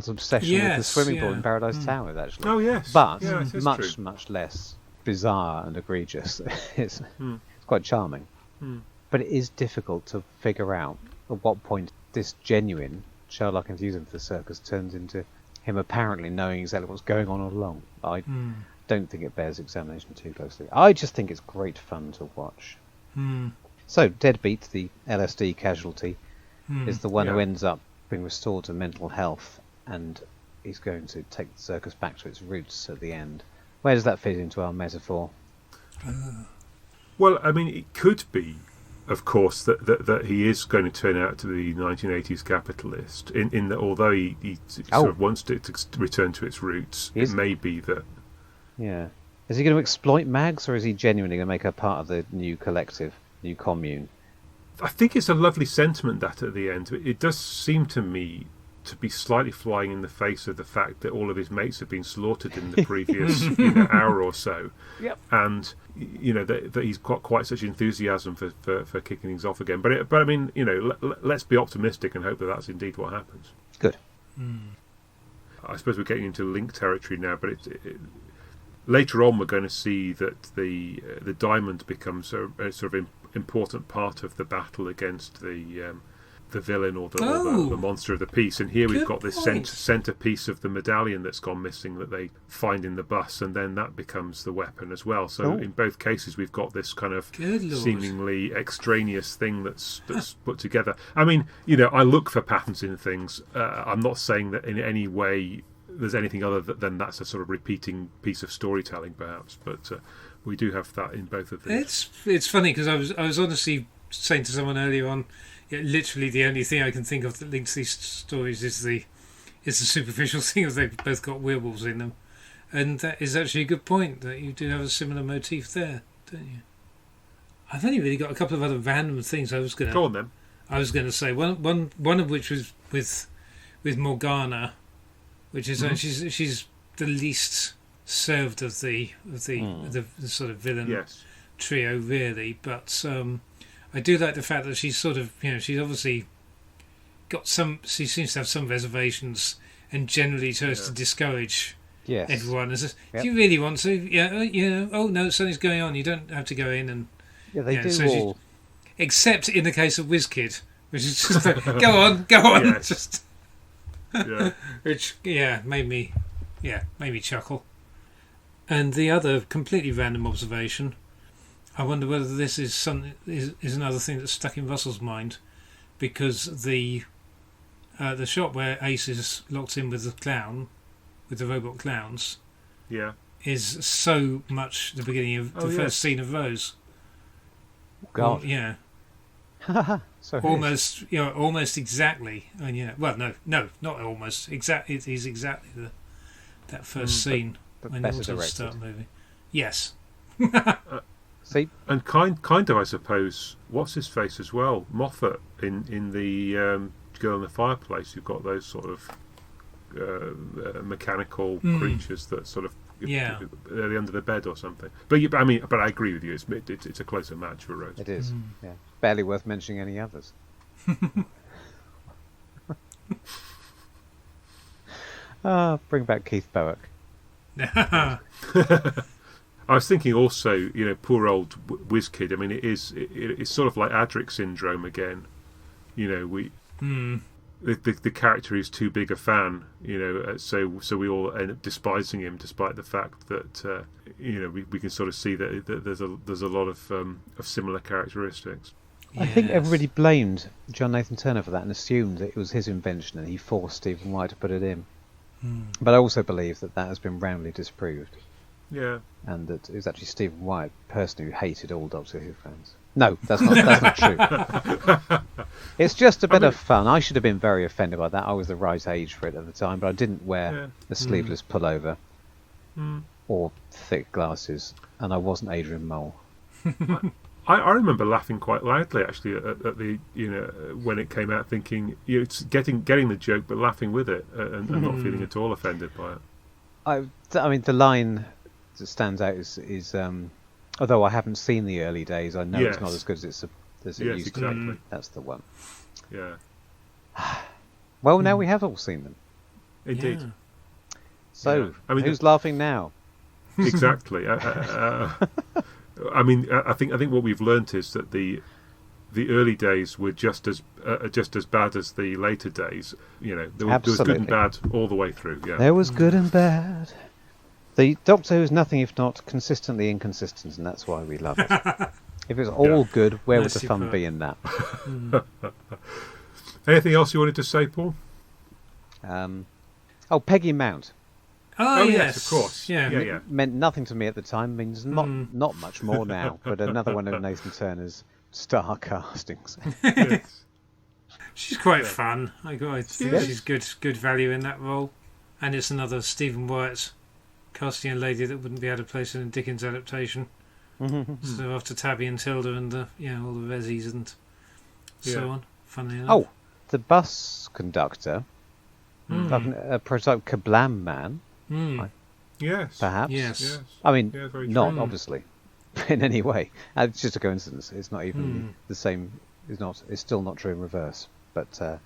obsession with the swimming pool in Paradise Towers, actually. Oh, yes. But much less bizarre and egregious. It's quite charming. But it is difficult to figure out at what point this genuine childlike enthusiasm for the circus turns into him apparently knowing exactly what's going on all along. I don't think it bears examination too closely. I just think it's great fun to watch. So, Deadbeat, the LSD casualty, is the one who ends up being restored to mental health, and he's going to take the circus back to its roots at the end. Where does that fit into our metaphor? Well, I mean, it could be, of course, that he is going to turn out to be the 1980s capitalist, in that although he sort of wants it to return to its roots, it may be that... Yeah. Is he going to exploit Mags, or is he genuinely going to make her part of the new collective, new commune? I think it's a lovely sentiment that at the end. It does seem to me to be slightly flying in the face of the fact that all of his mates have been slaughtered in the previous hour or so. Yep. And that he's got quite such enthusiasm for kicking things off again. But I mean, let's be optimistic and hope that that's indeed what happens. Good. I suppose we're getting into Link territory now, but later on we're going to see that the diamond becomes a sort of important part of the battle against the villain or the monster of the piece. And here we've got this centerpiece of the medallion that's gone missing that they find in the bus, and then that becomes the weapon as well. So in both cases we've got this kind of seemingly extraneous thing that's put together. I mean, I look for patterns in things. I'm not saying that in any way there's anything other than that's a sort of repeating piece of storytelling, perhaps, but we do have that in both of these. It's funny because I was honestly saying to someone earlier on, literally the only thing I can think of that links these stories is the superficial thing of they've both got werewolves in them, and that is actually a good point that you do have a similar motif there, don't you? I've only really got a couple of other random things I was going to. Go on then. I was going to say one of which was with Morgana, which is she's the least served of the sort of villain trio, really. But I do like the fact that she's sort of, she's obviously got she seems to have some reservations and generally tries to discourage everyone. As if you really want to, oh no, something's going on. You don't have to go in and they do all. Except in the case of WizKid, which is just like, go on, Yes. just. Which made me chuckle. And the other completely random observation, I wonder whether this is another thing that's stuck in Russell's mind, because the shot where Ace is locked in with the robot clowns, is so much the beginning of the first scene of Rose. God. So almost exactly. And no, not almost. Exactly, it is exactly that first scene when they start moving. Yes. See, and kind of, I suppose. What's his face as well? Moffat in the Girl in the Fireplace. You've got those sort of mechanical creatures that sort of they're under the bed or something. But I agree with you. It's a closer match for Rose. It is. Yeah, barely worth mentioning any others. Bring back Keith Bowick. I was thinking also, poor old WizKid. I mean, it's sort of like Adric syndrome again. The character is too big a fan, so we all end up despising him, despite the fact that we can sort of see that there's a lot of similar characteristics. I think everybody blamed John Nathan Turner for that and assumed that it was his invention and he forced Stephen White to put it in. But I also believe that has been roundly disproved. Yeah. And that it was actually Stephen White personally who hated all Doctor Who fans. No, that's not true. It's just a bit of fun. I should have been very offended by that. I was the right age for it at the time, but I didn't wear the sleeveless pullover or thick glasses, and I wasn't Adrian Mole. I remember laughing quite loudly actually at the when it came out, thinking it's getting the joke but laughing with it and not feeling at all offended by it. I mean, the line that stands out is although I haven't seen the early days, I know it's not as good as it used to be. That's the one. Yeah. Well, now we have all seen them. Indeed. Yeah. So, who's laughing now? Exactly. I think what we've learnt is that the early days were just as bad as the later days. There was good and bad all the way through. Yeah. There was good and bad. The Doctor Who is nothing if not consistently inconsistent, and that's why we love it. If it was all good, where would the fun be in that? Anything else you wanted to say, Paul? Peggy Mount. Oh yes, of course. Yeah. Meant nothing to me at the time. Means not much more now. But another one of Nathan Turner's star castings. Yes. She's quite fun. I think she's good value in that role. And it's another Stephen White casting a lady that wouldn't be able to place in a Dickens adaptation. So after Tabby and Tilda and all the Rezzies and so on. Funnily enough. The bus conductor Like a prototype Kablam Man, Yes. perhaps. Yes. I mean, Yeah, very not true. obviously in any way. It's just a coincidence. It's not even the same. It's still not true in reverse. But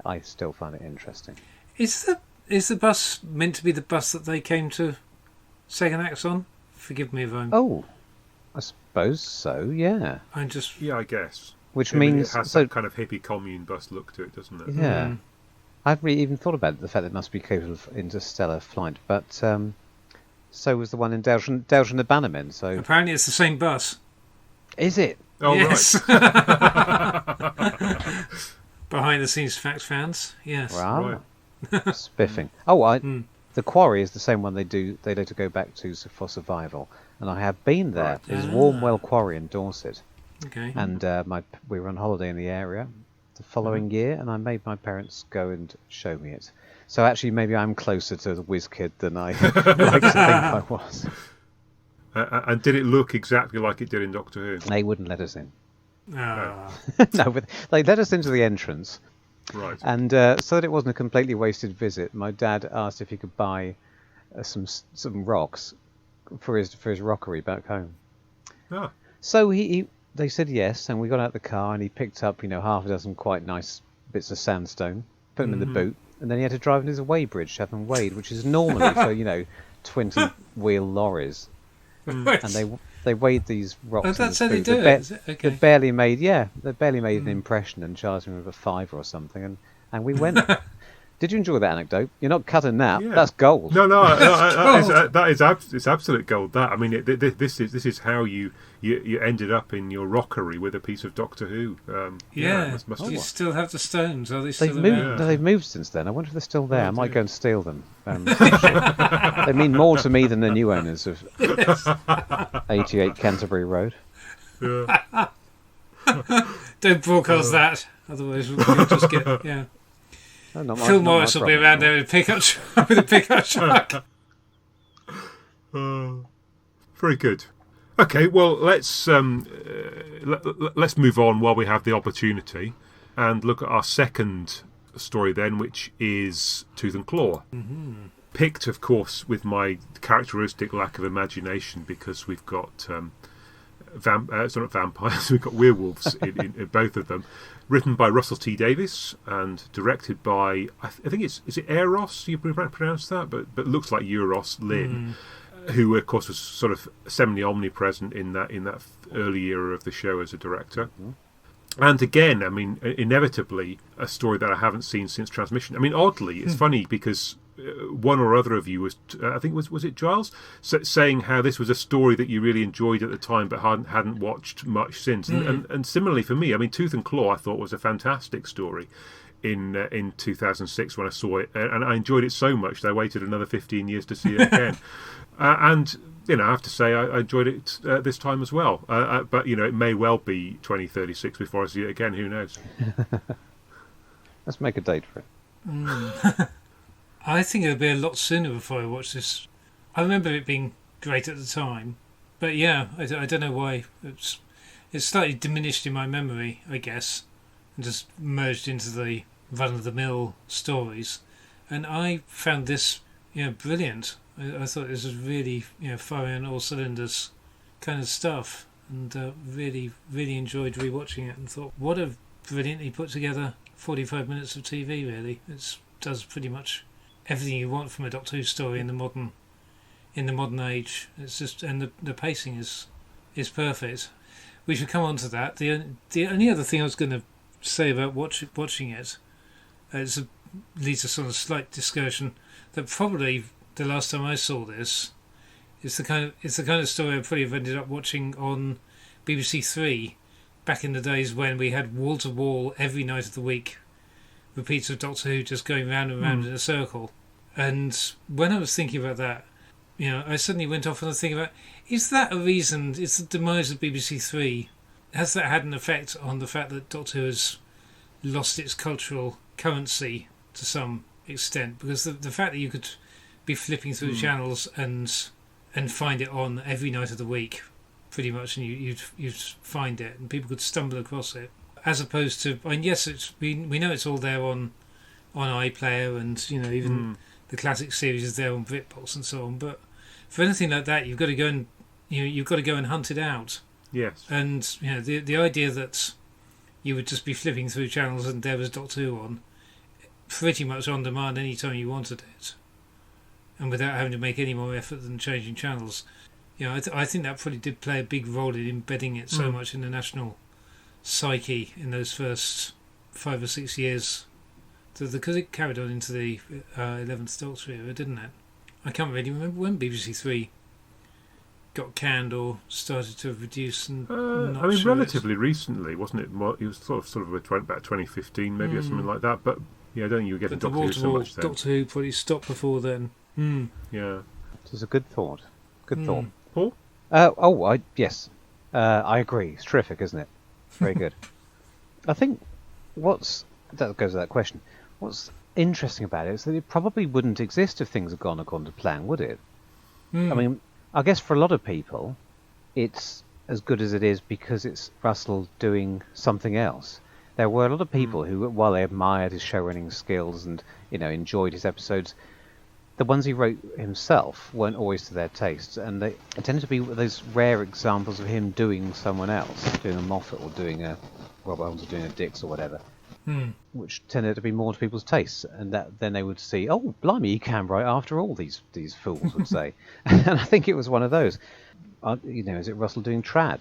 I still find it interesting. Is the bus meant to be the bus that they came to second acts on? Forgive me if Oh, I suppose so. Yeah. I'm just Yeah, I guess. Which I mean, means it has so. that kind of hippie commune bus look to it, doesn't it? Yeah. I hadn't really even thought about the fact that it must be capable of interstellar flight, but so was the one in Delge and the Bannermen. So apparently it's the same bus. is it? Oh, yes. right. Behind the scenes facts fans. Yes. Wow. Right. Spiffing. Oh, the quarry is the same one they later go back to for survival, and I have been there. Right. It's Warmwell Quarry in Dorset, Okay. and we were on holiday in the area the following year, and I made my parents go and show me it. So actually, maybe I'm closer to the whiz kid than I like to think I was. And did it look exactly like it did in Doctor Who? They wouldn't let us in. Ah. No, but they let us into the entrance. Right. And so that it wasn't a completely wasted visit, my dad asked if he could buy some rocks for his rockery back home. Ah. So they said yes, and we got out the car, and he picked up half a dozen quite nice bits of sandstone, put them in the boot, and then he had to drive in his weighbridge to have them weighed, which is normally for 20-wheel lorries, and they weighed these rocks. Oh, in that's his how they boot. do it. Is it? Okay. They barely made an impression, and charged him with a £5 or something, and we went. Did you enjoy that anecdote? You're not cutting that. Yeah. That's gold. No, it's absolute gold. That, I mean, this is how you ended up in your rockery with a piece of Doctor Who. Yeah. Must Do you be. still have the stones? Are they still They've moved. around? No, they've moved since then. I wonder if they're still there. I might dear. go and steal them. They mean more to me than the new owners of 88 Canterbury Road. Yeah. Don't broadcast that, otherwise we'll just get Oh, not Phil not Morris will be problem. around there with a pickup truck. Very good. Okay, well let's move on while we have the opportunity, and look at our second story then, which is Tooth and Claw. Mm-hmm. Picked, of course, with my characteristic lack of imagination, because we've got not vampires, we've got werewolves in both of them. Written by Russell T Davies and directed by, I think is it Eros? You pronounce that, but looks like Euros Lynn, who of course was sort of semi-omnipresent in that early era of the show as a director. Mm-hmm. And again, I mean, inevitably a story that I haven't seen since transmission. I mean, oddly, it's funny because one or other of you was, I think was it Giles, saying how this was a story that you really enjoyed at the time but hadn't watched much since. And similarly for me, I mean, Tooth and Claw I thought was a fantastic story in 2006 when I saw it, and I enjoyed it so much that I waited another 15 years to see it again. And I have to say I enjoyed it this time as well. But it may well be 2036 before I see it again. Who knows? Let's make a date for it. I think it'll be a lot sooner before I watch this. I remember it being great at the time, but I don't know why it's slightly diminished in my memory, I guess, and just merged into the run-of-the-mill stories. And I found this, brilliant. I thought this was really, firing on all cylinders kind of stuff, and really, really enjoyed rewatching it. And thought, what a brilliantly put together 45 minutes of TV. Really, it does pretty much everything you want from a Doctor Who story in the modern age. It's just, and the pacing is perfect. We should come on to that. The only other thing I was going to say about watching it leads us on a slight discussion that probably the last time I saw this it's the kind of story I probably have ended up watching on BBC Three back in the days when we had wall to wall every night of the week repeats of Doctor Who just going round and round in a circle. And when I was thinking about that, I suddenly went off and I was thinking about, is that a reason, is the demise of BBC Three, has that had an effect on the fact that Doctor Who has lost its cultural currency to some extent? Because the fact that you could be flipping through channels and find it on every night of the week, pretty much, and you'd find it, and people could stumble across it, as opposed to, and yes, we know it's all there on on iPlayer, and even the classic series is there on BritBox and so on. But for anything like that, you've got to go and you've got to go and hunt it out. Yes. And the idea that you would just be flipping through channels and there was Doctor Who on, pretty much on demand any time you wanted it, and without having to make any more effort than changing channels. I think that probably did play a big role in embedding it so much in the national psyche in those first 5 or 6 years, because it carried on into the 11th Doctor era, didn't it? I can't really remember when BBC Three got canned or started to reduce. And relatively recently, wasn't it? It was sort of about 2015, maybe, or something like that. But I don't think you were getting Doctor Who so much then. Doctor Who probably stopped before then. Yeah, it was a good thought. Good thought. Paul? Yes, I agree. It's terrific, isn't it? Very good. I think that goes to that question. What's interesting about it is that it probably wouldn't exist if things had gone according to plan, would it? I mean, I guess for a lot of people, it's as good as it is because it's Russell doing something else. There were a lot of people who, while they admired his show-running skills and enjoyed his episodes, the ones he wrote himself weren't always to their taste, and they tended to be those rare examples of him doing someone else, doing a Moffat or doing a Rob Holmes or doing a Dix or whatever, which tended to be more to people's tastes, and that then they would see, oh, blimey, he can write after all, these fools would say. And I think it was one of those. Is it Russell doing trad?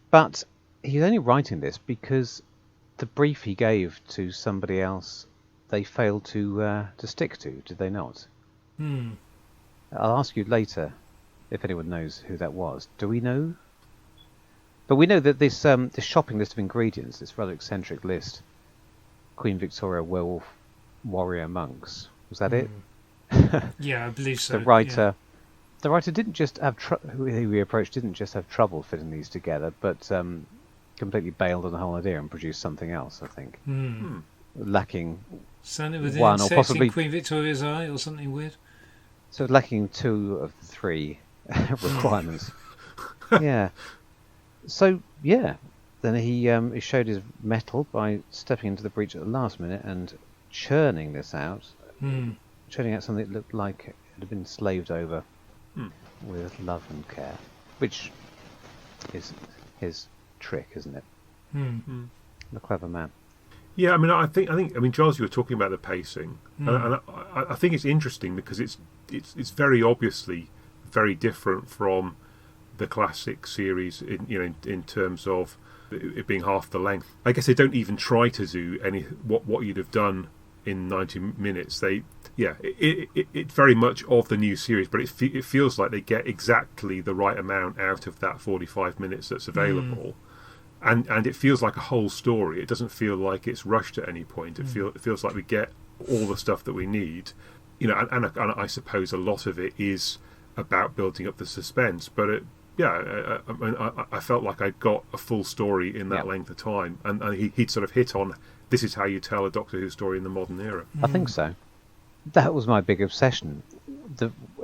But he's only writing this because the brief he gave to somebody else, they failed to stick to, did they not? I'll ask you later if anyone knows who that was. Do we know? But we know that this shopping list of ingredients, this rather eccentric list, Queen Victoria, werewolf, warrior, monks, was that it? Yeah, I believe so. The writer didn't just have who he approached didn't just have trouble fitting these together, but completely bailed on the whole idea and produced something else. I think lacking something with one or possibly Queen Victoria's eye or something weird. So lacking 2 of the 3 requirements. Yeah. So yeah, then he showed his mettle by stepping into the breach at the last minute and churning this out, churning out something that looked like it had been slaved over with love and care, which is his trick, isn't it? The clever man. Yeah, I think, Giles, you were talking about the pacing, and I think it's interesting because it's very obviously very different from the classic series in terms of it being half the length. I guess they don't even try to do what you'd have done in 90 minutes. It's very much of the new series, but it feels like they get exactly the right amount out of that 45 minutes that's available. And it feels like a whole story. It doesn't feel like it's rushed at any point. It feels like we get all the stuff that we need. And I suppose a lot of it is about building up the suspense. But I felt like I got a full story in that length of time. And he'd sort of hit on, this is how you tell a Doctor Who story in the modern era. I think so. That was my big obsession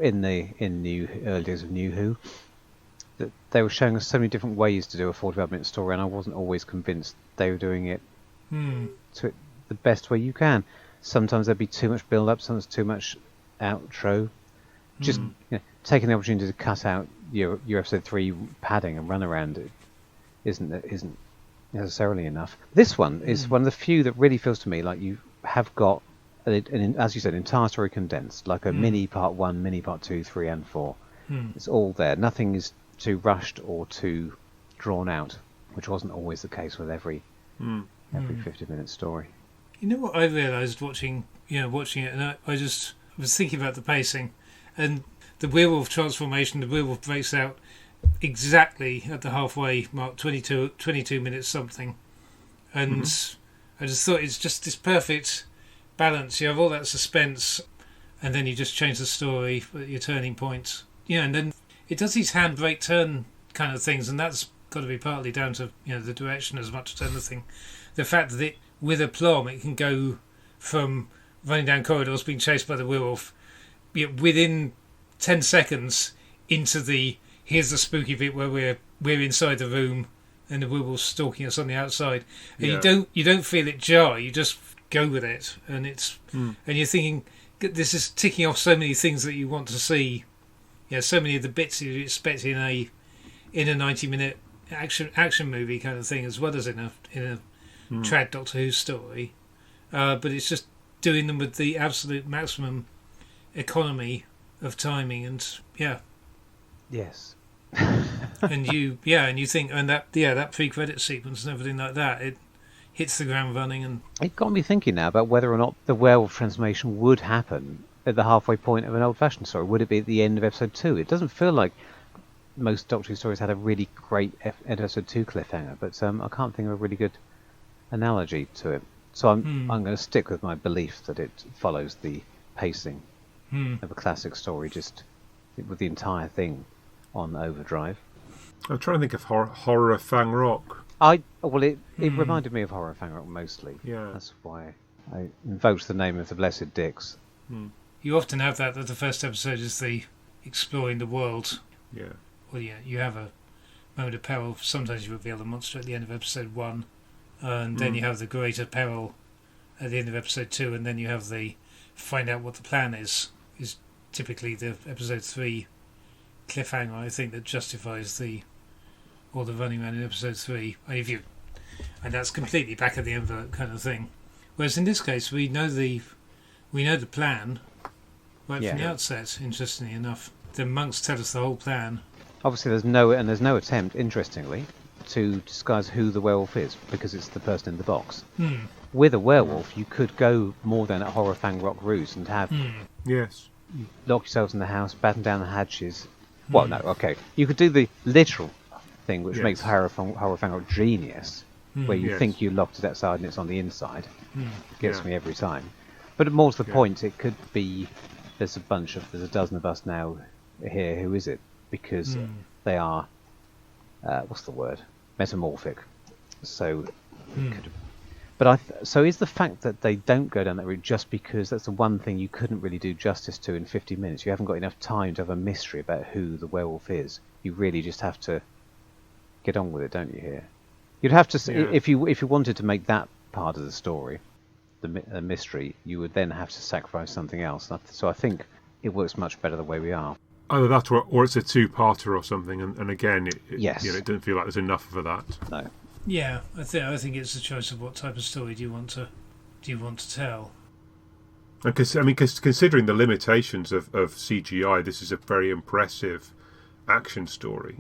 in the early days of New Who. That they were showing us so many different ways to do a 45-minute story, and I wasn't always convinced they were doing it to the best way you can. Sometimes there'd be too much build-up, sometimes too much outro. Just taking the opportunity to cut out your episode 3 padding and run around it isn't necessarily enough. This one is one of the few that really feels to me like you have got, as you said, an entire story condensed, like a mini part 1, mini part 2, 3 and 4. It's all there. Nothing is too rushed or too drawn out, which wasn't always the case with every 50-minute story. You know what I realised watching it, and I was thinking about the pacing, and the werewolf transformation. The werewolf breaks out exactly at the halfway mark, 22 minutes something, and I just thought it's just this perfect balance. You have all that suspense, and then you just change the story at your turning points. And then it does these handbrake turn kind of things, and that's got to be partly down to the direction as much as anything. The fact that with a plum it can go from running down corridors, being chased by the werewolf, within 10 seconds into here's the spooky bit where we're inside the room and the werewolf's stalking us on the outside. And you don't feel it jar. You just go with it, and and you're thinking this is ticking off so many things that you want to see. Yeah, so many of the bits you expect in a 90-minute action movie kind of thing, as well as in a trad Doctor Who story. But it's just doing them with the absolute maximum economy of timing, and Yes. and you think, and that pre-credit sequence and everything like that, it hits the ground running. And It got me thinking now about whether or not the werewolf transformation would happen at the halfway point of an old-fashioned story. Would it be at the end of episode 2? It doesn't feel like most Doctor Who stories had a really great end of episode 2 cliffhanger, but I can't think of a really good analogy to it. So I'm going to stick with my belief that it follows the pacing of a classic story, just with the entire thing on overdrive. I'm trying to think of Horror Fang Rock. It reminded me of Horror Fang Rock mostly. Yeah. That's why I invoked the name of the Blessed Dicks. you often have that the first episode is the exploring the world. Yeah. Well, yeah, you have a moment of peril. Sometimes you reveal the monster at the end of episode 1, and then you have the greater peril at the end of episode 2, and then you have the find out what the plan is typically the episode 3 cliffhanger, I think, that justifies the running around in episode 3. And that's completely back of the envelope kind of thing. Whereas in this case, we know the plan right from the outset. Interestingly enough, the monks tell us the whole plan. Obviously, there's no attempt, interestingly, to disguise who the werewolf is, because it's the person in the box. With a werewolf, you could go more than a Horror Fang Rock route and have Yes. lock yourselves in the house, batten down the hatches. Well, no, okay. You could do the literal thing, which makes Horror Fang Rock genius, where you think you locked it outside and it's on the inside. Gets me every time. But more to the point, it could be there's a dozen of us now here. Who is it? Because they are, what's the word? Metamorphic. So, so is the fact that they don't go down that route just because that's the one thing you couldn't really do justice to in 50 minutes? You haven't got enough time to have a mystery about who the werewolf is. You really just have to get on with it, don't you? Here, you'd have to if you wanted to make that part of the story, the mystery, you would then have to sacrifice something else. So I think it works much better the way we are. Either that or it's a two-parter or something, and again, it doesn't feel like there's enough for that. No. Yeah, I think it's a choice of what type of story do you want to tell. And considering the limitations of CGI, this is a very impressive action story.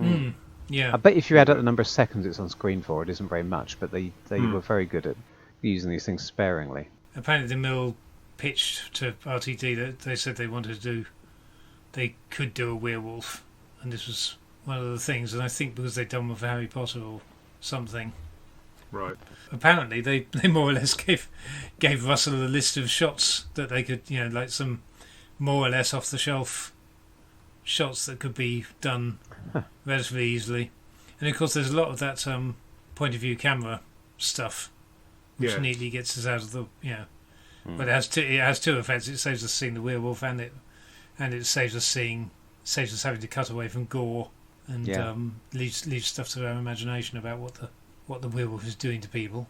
Yeah. I bet if you add up the number of seconds it's on screen for, it isn't very much, but they were very good at using these things sparingly. Apparently the mill pitched to RTD that they said they could do a werewolf, and this was one of the things, and I think because they'd done with Harry Potter or something. Right. Apparently they more or less gave Russell a list of shots that they could, like some more or less off the shelf shots that could be done relatively easily. And of course there's a lot of that point of view camera stuff which neatly gets us out of the but it has two effects. It saves us seeing the werewolf, and it saves us having to cut away from gore and leaves stuff to our imagination about what the werewolf is doing to people.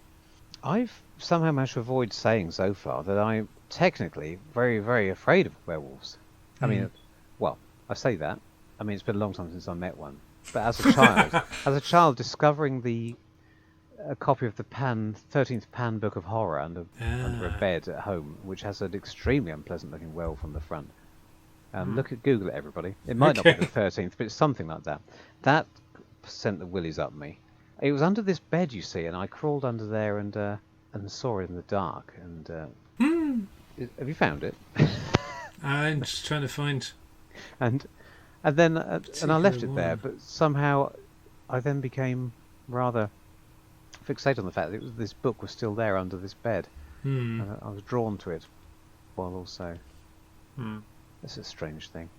I've somehow managed to avoid saying so far that I'm technically very, very afraid of werewolves. I mean, well, I say that. I mean, it's been a long time since I met one. But as a child, discovering a copy of the 13th Pan Book of Horror under a bed at home, which has an extremely unpleasant-looking werewolf on the front. Google it, everybody. It might not be the 13th, but it's something like that. That sent the willies up me. It was under this bed, you see, and I crawled under there and saw it in the dark. And have you found it? I'm just trying to find. And then I left it there, but somehow I then became rather fixated on the fact that this book was still there under this bed. And I was drawn to it, while also. It's a strange thing.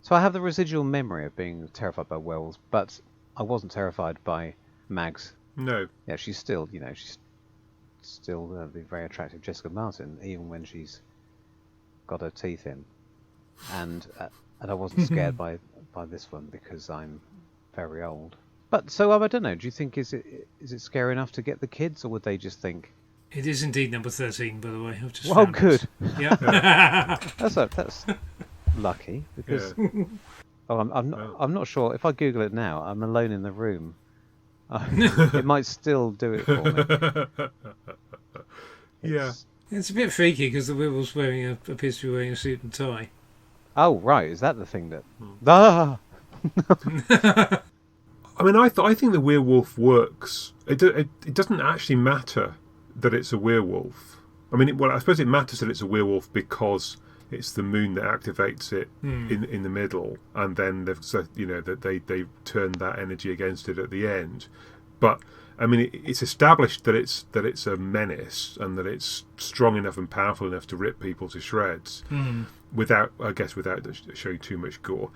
So I have the residual memory of being terrified by werewolves, but I wasn't terrified by Mags. No. Yeah, she's still the very attractive Jessica Martin, even when she's got her teeth in. And I wasn't scared by this one because I'm very old. But so I don't know. Do you think is it scary enough to get the kids, or would they just think? It is indeed number 13, by the way. I've just Well, found good. It. Yeah. That's lucky because I'm not sure if I Google it now. I'm alone in the room. It might still do it for me. Yeah. It's a bit freaky because the werewolf's appears to be wearing a suit and tie. Oh, right. Is that the thing that... Ah! I mean, I think the werewolf works. It doesn't actually matter that it's a werewolf. I mean, I suppose it matters that it's a werewolf because it's the moon that activates it in the middle, and then that they turn that energy against it at the end. But I mean, it's established that it's a menace and that it's strong enough and powerful enough to rip people to shreds without showing too much gore.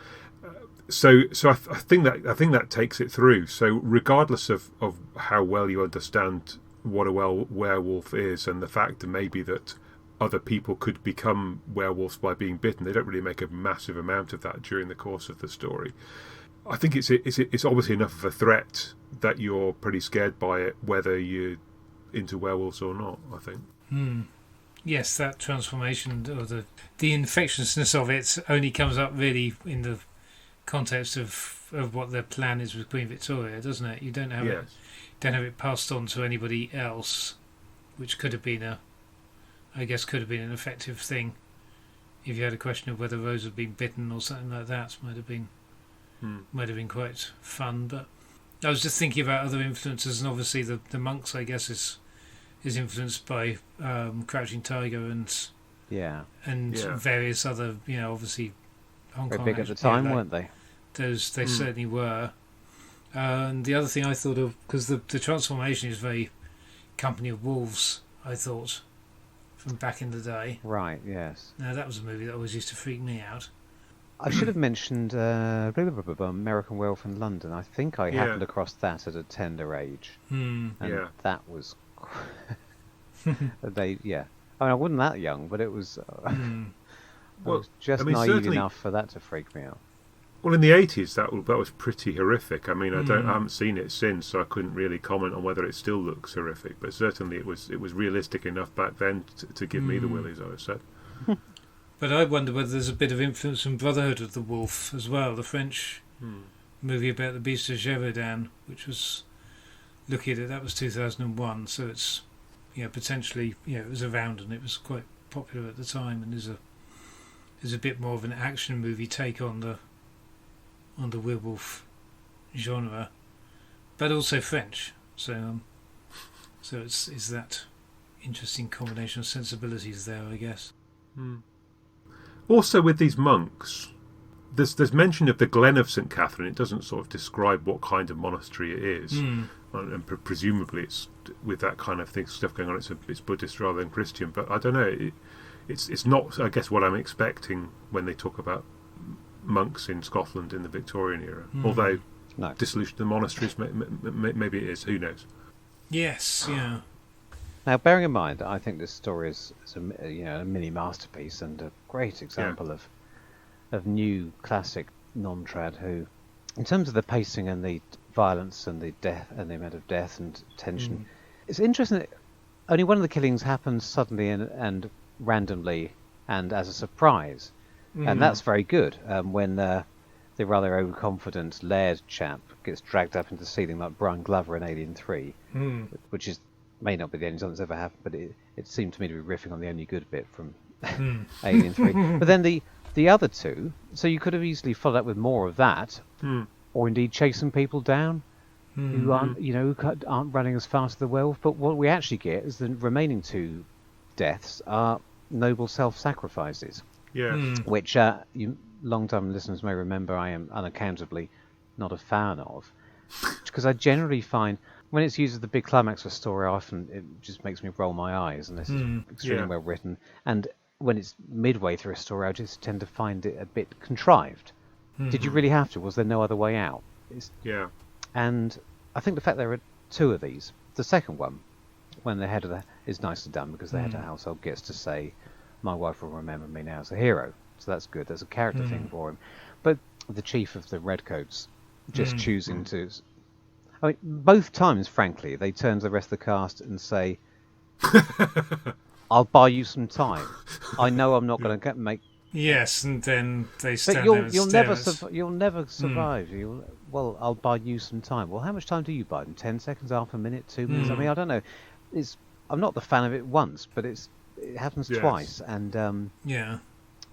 So I think that takes it through. So regardless of how well you understand what a werewolf is, and the fact that maybe that other people could become werewolves by being bitten, they don't really make a massive amount of that during the course of the story. I think it's obviously enough of a threat that you're pretty scared by it, whether you're into werewolves or not, I think. Yes, that transformation or the infectiousness of it only comes up really in the context of what their plan is with Queen Victoria, doesn't it? You don't have it passed on to anybody else, which could have been an effective thing if you had a question of whether Rose had been bitten or something like that. Might have been quite fun. But I was just thinking about other influences, and obviously the monks, I guess, is influenced by Crouching Tiger and various other, obviously Hong Kong. Very big at the time, weren't they? They certainly were. And the other thing I thought of, because the transformation is very Company of Wolves, I thought, from back in the day. Right, yes. Now, that was a movie that always used to freak me out. I should have mentioned American Werewolf in London. I think I happened across that at a tender age. And that was... I mean, I wasn't that young, but it was... I was just naive enough for that to freak me out. Well, in the 80s, that was pretty horrific. I mean, I haven't seen it since, so I couldn't really comment on whether it still looks horrific. But certainly, it was realistic enough back then to give me the willies, I would say. But I wonder whether there's a bit of influence from Brotherhood of the Wolf as well, the French movie about the Beast of Gévaudan, which was looking at it. That was 2001, so it's potentially it was around and it was quite popular at the time, and is a bit more of an action movie take on the werewolf genre, but also French. So it's that interesting combination of sensibilities there, I guess. Also, with these monks, there's mention of the Glen of St. Catherine. It doesn't sort of describe what kind of monastery it is, and presumably it's with that kind of stuff going on. It's Buddhist rather than Christian, but I don't know. It's not, I guess, what I'm expecting when they talk about monks in Scotland in the Victorian era. Although dissolution of the monasteries, maybe it is. Who knows? Yes, yeah. Now, bearing in mind, I think this story is a mini masterpiece and a great example of new classic non-trad Who, in terms of the pacing and the violence and the death and the amount of death and tension. It's interesting that only one of the killings happens suddenly and randomly and as a surprise, and that's very good. When the rather overconfident Laird chap gets dragged up into the ceiling like Brian Glover in Alien 3, which may not be the only time that's ever happened, but it seemed to me to be riffing on the only good bit from Alien 3. But then the other two, so you could have easily followed up with more of that, or indeed chasing people down who aren't running as fast as the werewolf. But what we actually get is the remaining two deaths are noble self-sacrifices, which you long-time listeners may remember I am unaccountably not a fan of, because I generally find when it's used as the big climax of a story, often it just makes me roll my eyes, and this is extremely well written. And when it's midway through a story, I just tend to find it a bit contrived. Did you really have to? Was there no other way out? And I think the fact there are two of these, the second one, when the head of is nicely done, because the head of the household gets to say, my wife will remember me now as a hero. So that's good. There's a character thing for him. But the chief of the Redcoats just choosing to... I mean, both times, frankly, they turn to the rest of the cast and say, I'll buy you some time. I know I'm not going to make. Yes, and then they stand But there and you'll stare never at- you'll never survive. Well, I'll buy you some time. Well, how much time do you buy them? 10 seconds, half a minute, 2 minutes? I mean, I don't know. I'm not the fan of it once, but it happens Yes. twice, and Yeah.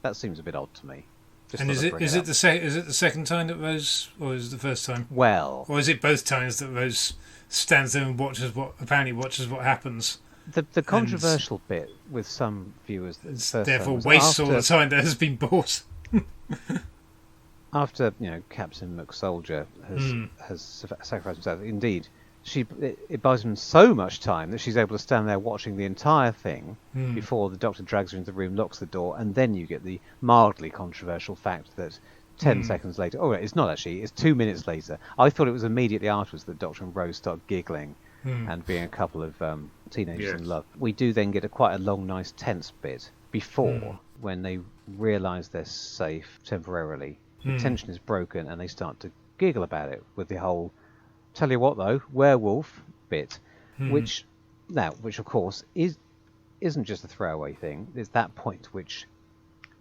that seems a bit odd to me. Just And thought I'd bring it up. is it the second time that Rose, or is it the first time, Well, or is it both times that Rose stands there and watches what happens, the controversial bit with some viewers that and first time therefore was wastes all after- the time that has been bought? After Captain McSoldier has sacrificed himself. Indeed, it buys him so much time that she's able to stand there watching the entire thing before the Doctor drags her into the room, locks the door, and then you get the mildly controversial fact that 10 seconds later, it's not actually, it's 2 minutes later. I thought it was immediately afterwards that Doctor and Rose start giggling and being a couple of teenagers in love. We do then get quite a long, nice, tense bit before when they realise they're safe temporarily. The tension is broken and they start to giggle about it with the whole tell you what though, werewolf bit, which of course isn't just a throwaway thing. It's that point which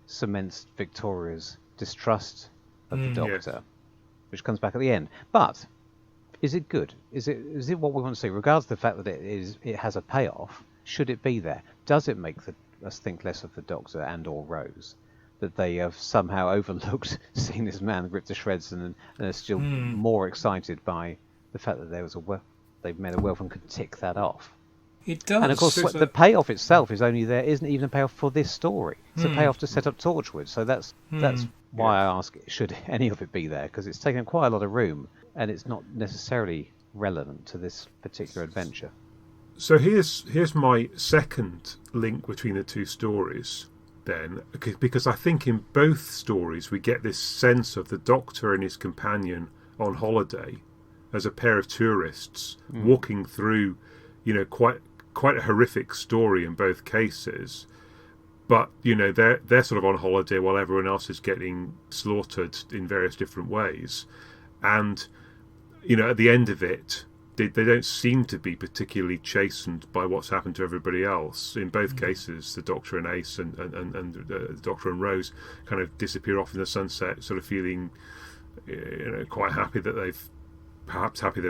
cements Victoria's distrust of the Doctor, which comes back at the end. But is it good? Is it what we want to see? Regardless of the fact that it has a payoff, should it be there? Does it make us think less of the Doctor and or Rose? That they have somehow overlooked seeing this man ripped to shreds and are still more excited by the fact that they've met a werewolf and could tick that off. It does. And of course, the payoff itself is only there, isn't even a payoff for this story. It's a payoff to set up Torchwood. So that's why I ask, should any of it be there? Because it's taken quite a lot of room, and it's not necessarily relevant to this particular adventure. So here's my second link between the two stories. Then, because I think in both stories we get this sense of the Doctor and his companion on holiday as a pair of tourists walking through, quite a horrific story in both cases. But they're sort of on holiday while everyone else is getting slaughtered in various different ways, and at the end of it, they don't seem to be particularly chastened by what's happened to everybody else. In both cases, the Doctor and Ace and the Doctor and Rose kind of disappear off in the sunset, sort of feeling quite happy that they've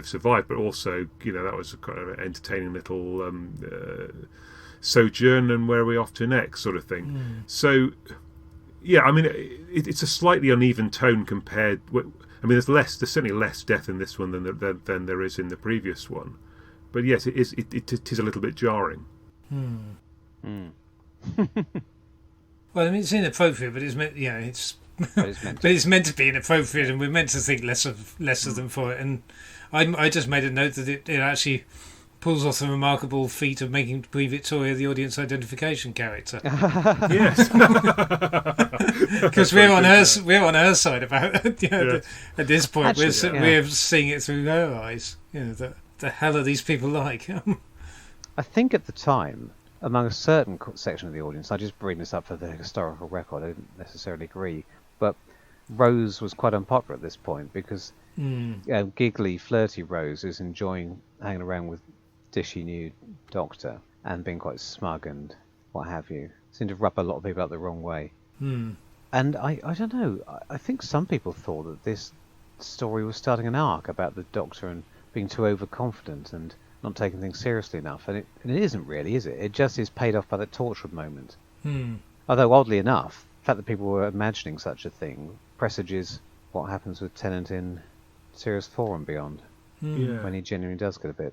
survived, but also that was a kind of entertaining little sojourn, and where are we off to next sort of thing. So yeah, I mean it's a slightly uneven tone compared with, there's certainly less death in this one than there is in the previous one, but yes, it is a little bit jarring. Well, it's inappropriate, but it's meant. But it's meant to be inappropriate, and we're meant to think less of them for it. And I just made a note that it actually pulls off the remarkable feat of making Pre-Victoria the audience identification character. Yes, because we're on her side about it. At this point, Actually, we're seeing it through her eyes. The hell are these people like? I think at the time, among a certain section of the audience, I just bring this up for the historical record, I didn't necessarily agree, but Rose was quite unpopular at this point because giggly, flirty Rose is enjoying hanging around with dishy new Doctor and being quite smug and what have you. Seemed to rub a lot of people up the wrong way. And I don't know, I think some people thought that this story was starting an arc about the Doctor and being too overconfident and not taking things seriously enough, and it isn't really, is it? It just is paid off by the Torchwood moment. Although oddly enough, the fact that people were imagining such a thing presages what happens with Tennant in Series 4 and beyond, when he genuinely does get a bit.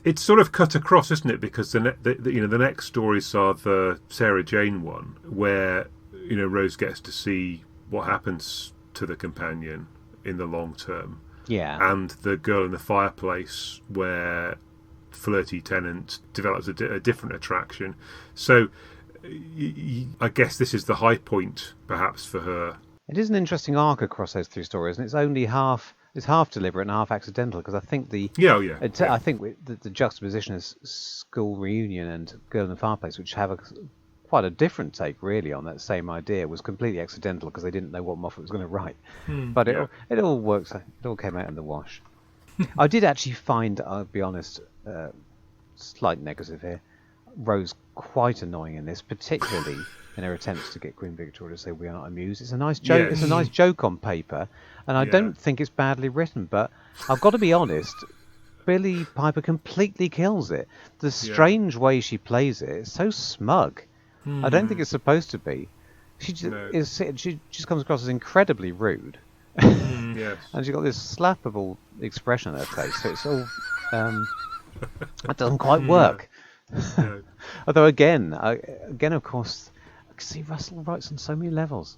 It's sort of cut across, isn't it? Because the next stories are the Sarah Jane one, where Rose gets to see what happens to the companion in the long term. Yeah. And the Girl in the Fireplace, where flirty Tennant develops a different attraction. So I guess this is the high point, perhaps, for her. It is an interesting arc across those three stories, and it's only half deliberate and half accidental, because I think I think the juxtaposition is School Reunion and Girl in the Fireplace, which have quite a different take really on that same idea, was completely accidental because they didn't know what Moffat was going to write. But it all works. It all came out in the wash. I did actually find, I'll be honest, slight negative here. Rose quite annoying in this, particularly in her attempts to get Queen Victoria to say we are not amused. It's a nice joke. Yes. It's a nice joke on paper, and I don't think it's badly written. But I've got to be honest, Billie Piper completely kills it. The strange way she plays it is so smug. I don't think it's supposed to be. She just comes across as incredibly rude. Yes. And she's got this slappable expression on her face, so it's all that doesn't quite work. No. Although again, of course, I can see Russell writes on so many levels.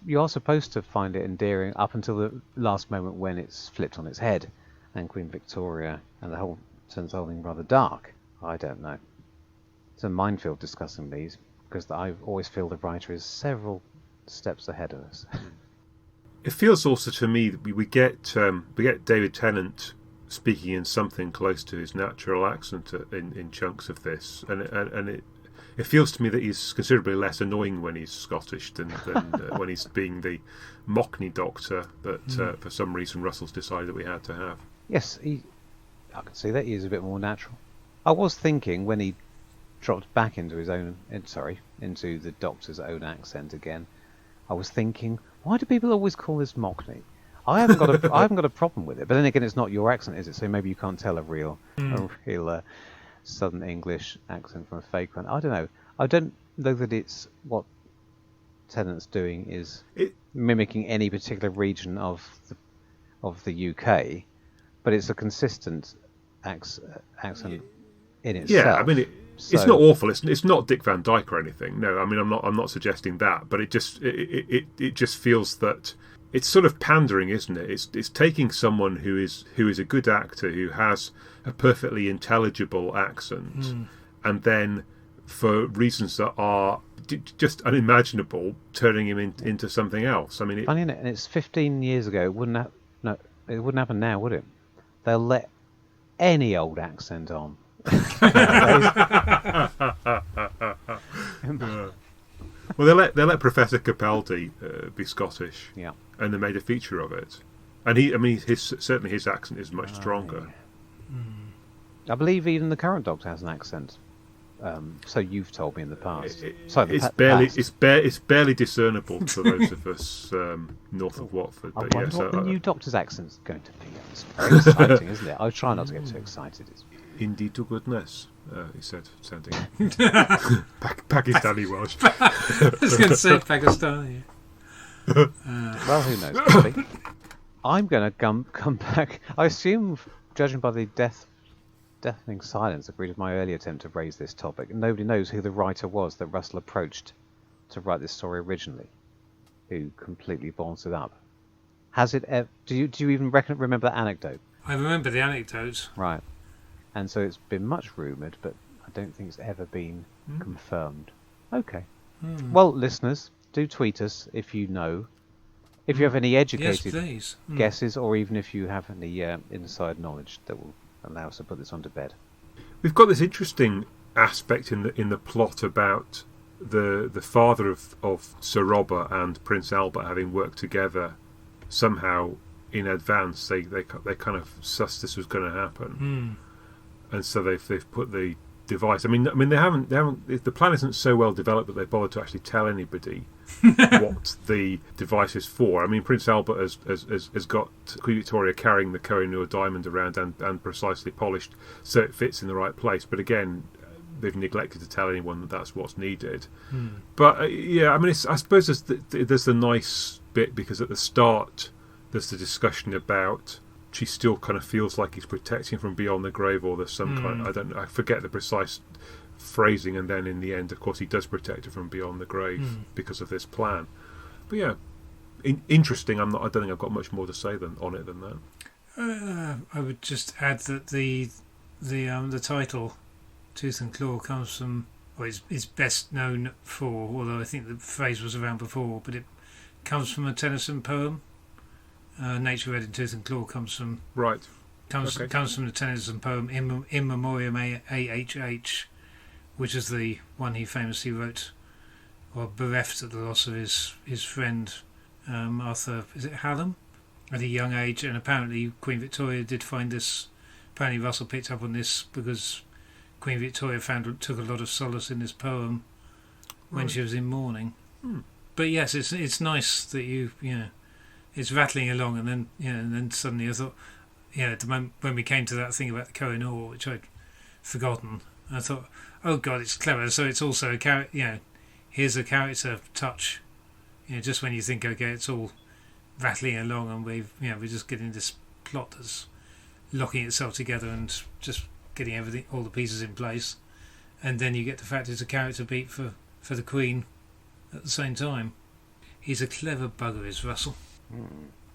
You are supposed to find it endearing up until the last moment when it's flipped on its head, and Queen Victoria and the whole turns the whole thing rather dark. I don't know. It's a minefield discussing these, because I always feel the writer is several steps ahead of us. It feels also to me that we get David Tennant speaking in something close to his natural accent in chunks of this, and it feels to me that he's considerably less annoying when he's Scottish than when he's being the Mockney doctor that for some reason Russell's decided that we had to have. Yes, I can see that he is a bit more natural. I was thinking when he dropped back into into the doctor's own accent again, I was thinking, why do people always call this Mockney? I haven't got a problem with it, but then again, it's not your accent, is it? So maybe you can't tell a real Southern English accent from a fake one. I don't know. I don't know that it's what Tennant's doing is mimicking any particular region of the UK, but it's a consistent accent in itself. Yeah, I mean, it's not awful. It's not Dick Van Dyke or anything. No, I mean, I'm not suggesting that, but it just feels that it's sort of pandering, isn't it? It's taking someone who is a good actor, who has a perfectly intelligible accent, and then for reasons that are just unimaginable, turning him into something else. I mean, funny, isn't it? And it's 15 years ago. It wouldn't happen now, would it? They'll let any old accent on. Well, they let Professor Capaldi be Scottish, and they made a feature of it. And certainly his accent is much stronger. I believe even the current Doctor has an accent. So you've told me in the past. It's barely discernible to those of us north of Watford. I But wonder yes, what the new Doctor's accent's going to be. It's very exciting, isn't it? I try not to get too excited. Indeed to goodness, he said, sounding Pakistani Welsh. I was going to say Pakistani. Well, who knows? Probably. I'm going to come back. I assume, judging by the deafening silence agreed with my early attempt to raise this topic, nobody knows who the writer was that Russell approached to write this story originally, who completely balls it up. Has it? Do you even remember that anecdote? I remember the anecdote. Right. And so it's been much rumoured, but I don't think it's ever been confirmed. Okay. Well, listeners, do tweet us if you know. If you have any educated guesses, or even if you have any inside knowledge that will allow us to put this on to bed. We've got this interesting aspect in the plot about the father of Sir Robert and Prince Albert having worked together somehow in advance. They kind of sussed this was going to happen. And so they've put the device. I mean they haven't. The plan isn't so well developed that they bothered to actually tell anybody what the device is for. I mean, Prince Albert has got Queen Victoria carrying the Kohinoor diamond around and precisely polished so it fits in the right place. But again, they've neglected to tell anyone that that's what's needed. But I mean, I suppose there's the nice bit, because at the start there's the discussion about. She still kind of feels like he's protecting from beyond the grave, or there's some kind. I forget the precise phrasing. And then in the end, of course, he does protect her from beyond the grave because of this plan. But yeah, interesting. I don't think I've got much more to say on it than that. I would just add that the title Tooth and Claw comes from, or is best known for, although I think the phrase was around before, but it comes from a Tennyson poem. Nature Red in Tooth and Claw comes from the Tennyson poem In Memoriam AHH, which is the one he famously wrote, or bereft at the loss of his friend Arthur, is it Hallam, at a young age. And apparently Queen Victoria did find this. Apparently Russell picked up on this because Queen Victoria took a lot of solace in this poem when she was in mourning. But yes, it's nice that it's rattling along, and then suddenly I thought, at the moment when we came to that thing about the Koh-i-Noor, which I'd forgotten, I thought, oh God, it's clever. So it's also a character. Here's a character touch. Just when you think, okay, it's all rattling along, and we're just getting this plot that's locking itself together and just getting all the pieces in place, and then you get the fact it's a character beat for the Queen at the same time. He's a clever bugger, is Russell.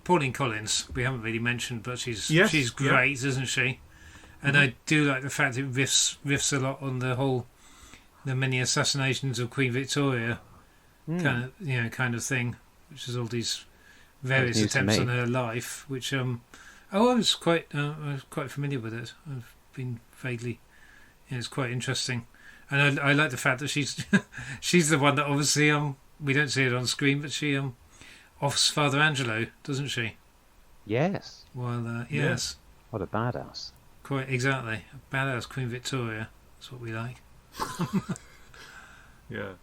Pauline Collins, we haven't really mentioned, but she's great, isn't she? And I do like the fact it riffs a lot on the many assassinations of Queen Victoria kind of thing, which is all these various attempts on her life. Which I was quite familiar with it. I've been vaguely, it's quite interesting, and I like the fact that she's she's the one that obviously we don't see it on screen, but she offs Father Angelo, doesn't she? Yes. Well, yes. What a badass. Quite exactly, a badass Queen Victoria. That's what we like. Yeah.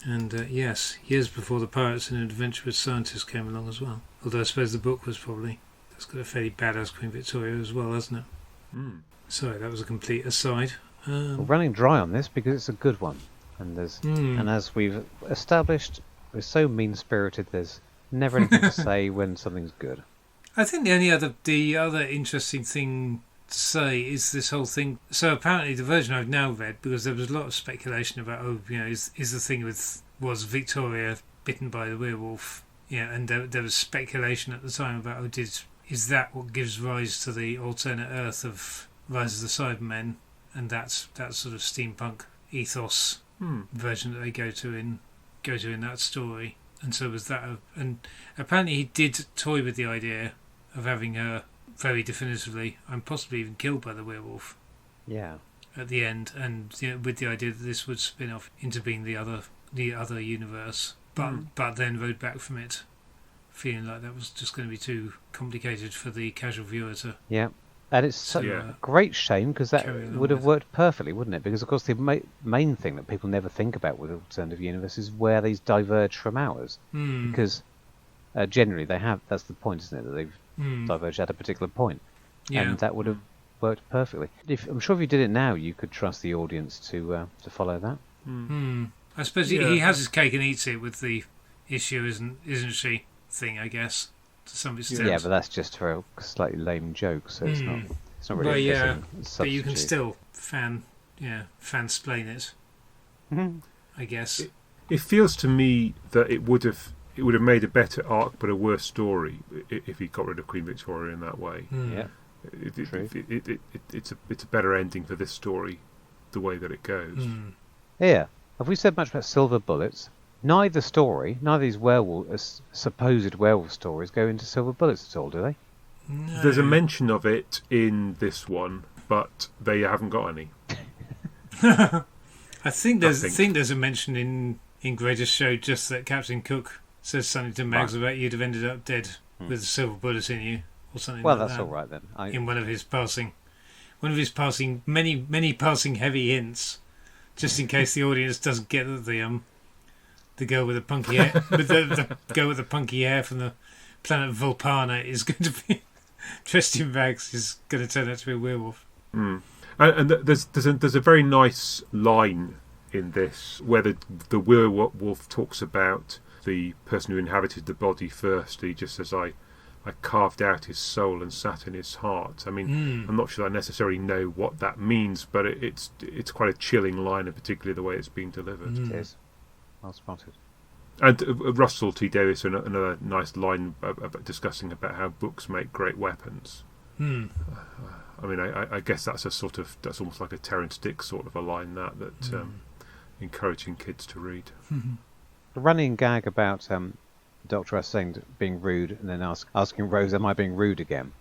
And yes, years before the Pirates and Adventurous Scientists came along as well. Although I suppose the book was probably, it's got a fairly badass Queen Victoria as well, hasn't it? Sorry, that was a complete aside. We're running dry on this because it's a good one, and and as we've established, we're so mean-spirited. There's never anything to say when something's good. I think the other interesting thing to say is this whole thing. So apparently, the version I've now read, because there was a lot of speculation about, is the thing was Victoria bitten by the werewolf? And there was speculation at the time about, is that what gives rise to the alternate Earth of Rise of the Cybermen, and that's that sort of steampunk ethos version that they go to in that story. And so was that, and apparently he did toy with the idea of having her very definitively, and possibly even killed by the werewolf. Yeah. At the end, and with the idea that this would spin off into being the other universe, but then rode back from it, feeling like that was just going to be too complicated for the casual viewer to. Yeah. And it's such a great shame, because that would have worked perfectly, wouldn't it? Because, of course, the main thing that people never think about with alternative universes is where these diverge from ours. Because generally that's the point, isn't it? That they've diverged at a particular point. Yeah. And that would have worked perfectly. I'm sure if you did it now, you could trust the audience to follow that. I suppose he has his cake and eats it with the issue, isn't she, thing, I guess. To some extent. Yeah, but that's just for a slightly lame joke, so it's not really a but you can still fansplain it. I guess. It feels to me that it would have made a better arc but a worse story if he got rid of Queen Victoria in that way. Yeah. It's a better ending for this story, the way that it goes. Yeah. Have we said much about silver bullets? Neither these supposed werewolf stories go into silver bullets at all, do they? No. There's a mention of it in this one, but they haven't got any. I think there's a mention in Greatest Show, just that Captain Cook says something to Mags about you'd have ended up dead with a silver bullet in you, or something. Well, like that's that. all right then. In one of his many passing heavy hints, just in case the audience doesn't get that the girl with the punky hair, the girl with the punky hair from the planet Volpana is going to be dressed in rags. Is going to turn out to be a werewolf. And there's a very nice line in this where the werewolf talks about the person who inhabited the body first. He just says, I carved out his soul and sat in his heart. I mean, I'm not sure I necessarily know what that means, but it's quite a chilling line, and particularly the way it's being delivered. It is. Well spotted. And Russell T. Davies, another nice line discussing about how books make great weapons. I mean, I guess that's almost like a Terrance Dicks sort of a line that encouraging kids to read. The running gag about Dr. S saying being rude and then asking Rose, am I being rude again?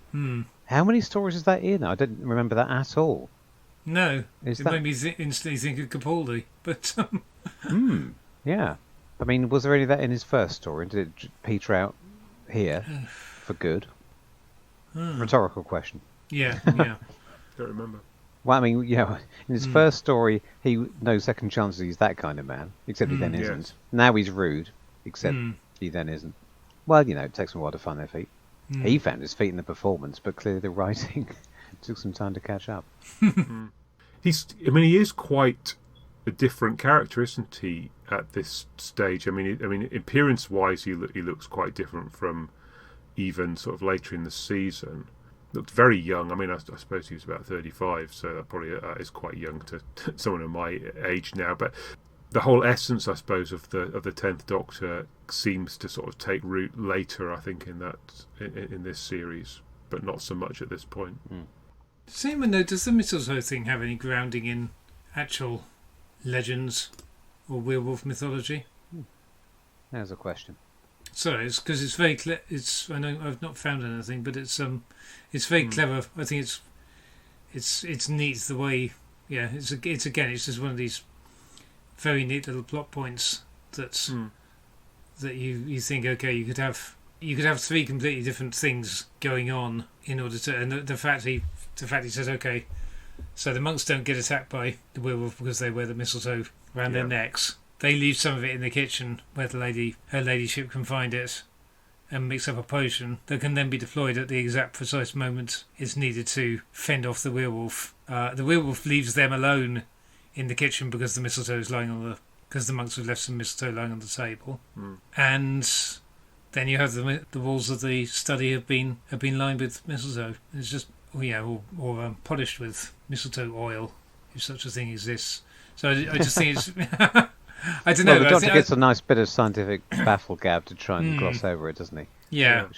How many stories is that in? I didn't remember that at all. No, it made me instantly think of Capaldi, but... Yeah. I mean, was there any of that in his first story? Did it peter out here for good? Rhetorical question. Yeah. Don't remember. Well, I mean, in his first story, he no second chances. He's that kind of man, except he then isn't. Yes. Now he's rude, except he then isn't. Well, it takes them a while to find their feet. He found his feet in the performance, but clearly the writing took some time to catch up. He is quite a different character, isn't he? At this stage, appearance-wise, he looks quite different from even sort of later in the season. Looked very young. I suppose he was about 35, so that probably is quite young to someone of my age now. But the whole essence, I suppose, of the 10th Doctor seems to sort of take root later, I think, in this series, but not so much at this point. Does anyone know, does the mistletoe thing have any grounding in actual legends or werewolf mythology? There's a question. Sorry, it's because it's very I know I've not found anything, but it's very clever. I think it's neat the way. Yeah, it's just one of these very neat little plot points that you think, okay, you could have three completely different things going on in order to, and the fact he says, okay, so the monks don't get attacked by the werewolf because they wear the mistletoe around their necks. They leave some of it in the kitchen where her ladyship can find it and mix up a potion that can then be deployed at the exact precise moment it's needed to fend off the werewolf. The werewolf leaves them alone in the kitchen because the mistletoe is because the monks have left some mistletoe lying on the table. And then you have the walls of the study have been lined with mistletoe. It's just or polished with mistletoe oil, if such a thing exists. So I just think it's I don't know. Well, the Doctor gets a nice bit of scientific baffle gab to try and gloss over it, doesn't he? Yeah,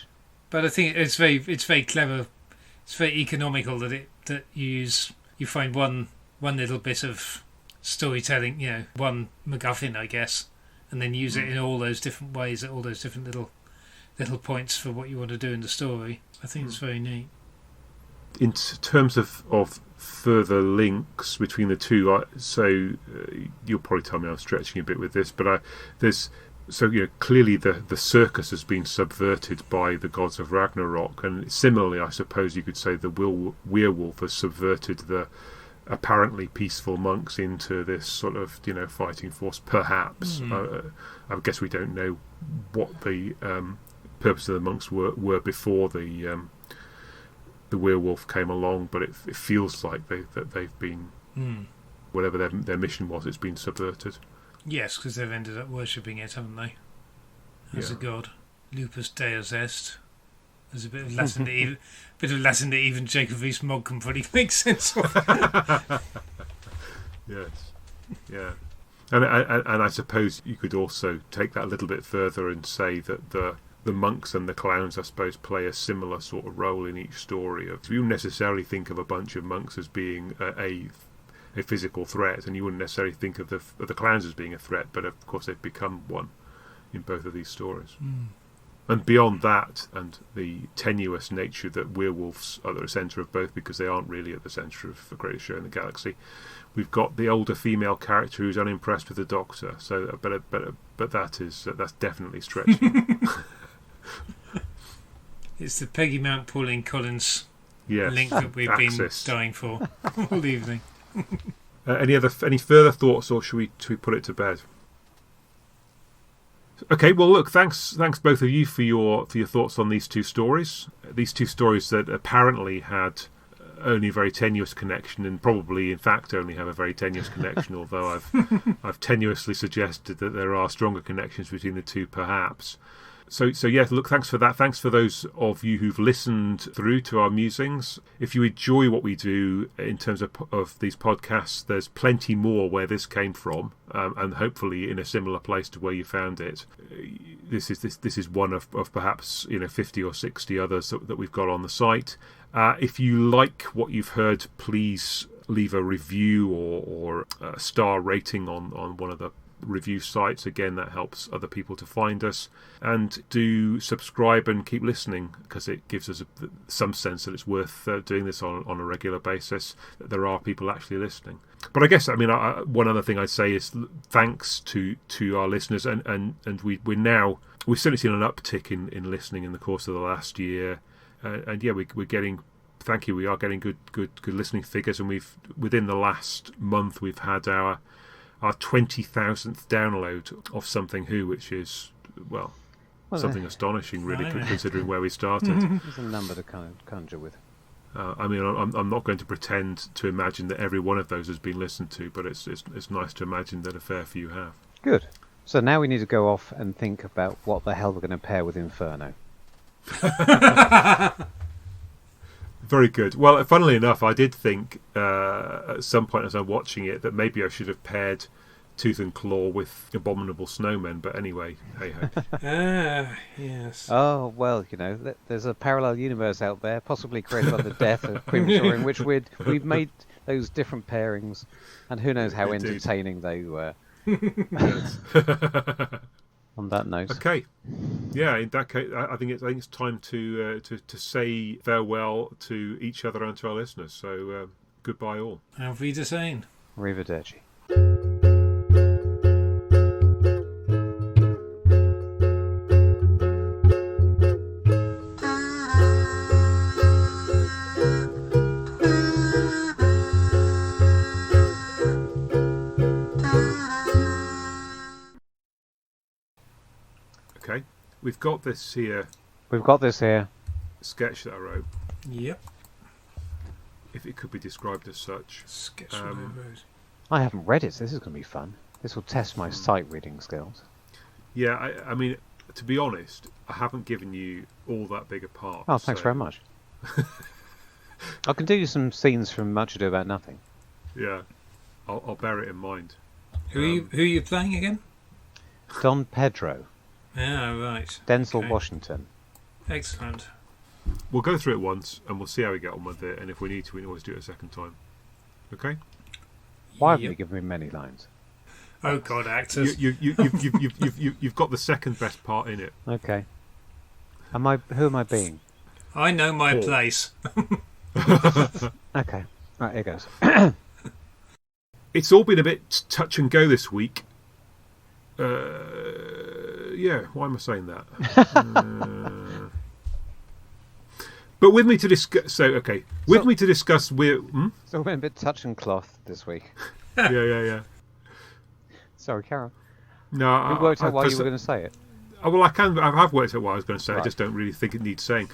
but I think it's very clever. It's very economical that you find one little bit of storytelling, one MacGuffin, I guess, and then use it in all those different ways at all those different little points for what you want to do in the story. I think it's very neat. In terms of further links between the two, you'll probably tell me I'm stretching a bit with this, but clearly the circus has been subverted by the gods of Ragnarok, and similarly, I suppose you could say the werewolf has subverted the apparently peaceful monks into this sort of fighting force. Perhaps I guess we don't know what the purpose of the monks were before the werewolf came along, but it feels like they've been whatever their mission was, it's been subverted. Yes, because they've ended up worshipping it, haven't they? As a god, lupus deus est. There's a bit of Latin that even Jacob Rees-Mogg can probably make sense of. Yes, yeah, and I suppose you could also take that a little bit further and say that the monks and the clowns, I suppose, play a similar sort of role in each story. You wouldn't necessarily think of a bunch of monks as being a physical threat, and you wouldn't necessarily think of the clowns as being a threat, but of course they've become one in both of these stories. And beyond that, and the tenuous nature that werewolves are at the centre of both, because they aren't really at the centre of the greatest show in the galaxy, we've got the older female character who's unimpressed with the Doctor. So, but that's definitely stretching. It's the Peggy Mount Pauline Collins link that we've been dying for all evening. Any further thoughts, or should we put it to bed? Okay, well, look, thanks both of you for your thoughts on these two stories. These two stories that apparently had only a very tenuous connection, and probably, in fact, only have a very tenuous connection. Although I've tenuously suggested that there are stronger connections between the two, perhaps. So yeah, look, thanks for that. Thanks for those of you who've listened through to our musings. If you enjoy what we do in terms of these podcasts, there's plenty more where this came from, and hopefully in a similar place to where you found it. This is one of perhaps 50 or 60 others that we've got on the site. If you like what you've heard, please leave a review or a star rating on one of the review sites. Again, that helps other people to find us, and do subscribe and keep listening, because it gives us some sense that it's worth doing this on a regular basis, that there are people actually listening. But I guess one other thing I'd say is thanks to our listeners, and we've certainly seen an uptick in listening in the course of the last year, and yeah, we're getting thank you. We are getting good listening figures, and within the last month we've had our 20,000th download of Something Who, which is something astonishing, really, considering where we started. There's a number to kind of conjure with. I mean, I'm not going to pretend to imagine that every one of those has been listened to, but it's nice to imagine that a fair few have. Good. So now we need to go off and think about what the hell we're going to pair with Inferno. Very good. Well, funnily enough, I did think at some point as I'm watching it that maybe I should have paired Tooth and Claw with Abominable Snowmen, but anyway, hey-ho. Yes. Oh, well, there's a parallel universe out there, possibly created by the death of Premature, in which we've made those different pairings, and who knows how Indeed. entertaining they were. On that note. Okay. Yeah, in that case, I think it's time to say farewell to each other and to our listeners. So, goodbye all. Auf Wiedersehen. Arrivederci. Okay. We've got this here sketch that I wrote, Yep. if it could be described as such. Sketch what I wrote. I haven't read it, so this is going to be fun. This will test my sight reading skills. Yeah, I mean, to be honest, I haven't given you all that big a part. Oh, thanks very much. I can do you some scenes from Much Ado About Nothing. Yeah, I'll bear it in mind. Who are you playing again? Don Pedro. Ah, right. Denzel Okay. Washington. Excellent. We'll go through it once, and we'll see how we get on with it. And if we need to, we can always do it a second time. Okay? Why haven't Yep. you given me many lines? Oh God, actors. You've got the second best part in it. Okay. Who am I being? I know my Paul. place. Okay. Right, here goes. It's all been a bit touch and go this week. Yeah, why am I saying that? But with me to discuss. Me to discuss. It's all been a bit touch and cloth this week. Yeah. Sorry, Carol. No, You worked out why you were going to say it. Well, I have worked out what I was going to say. Right. I just don't really think it needs saying.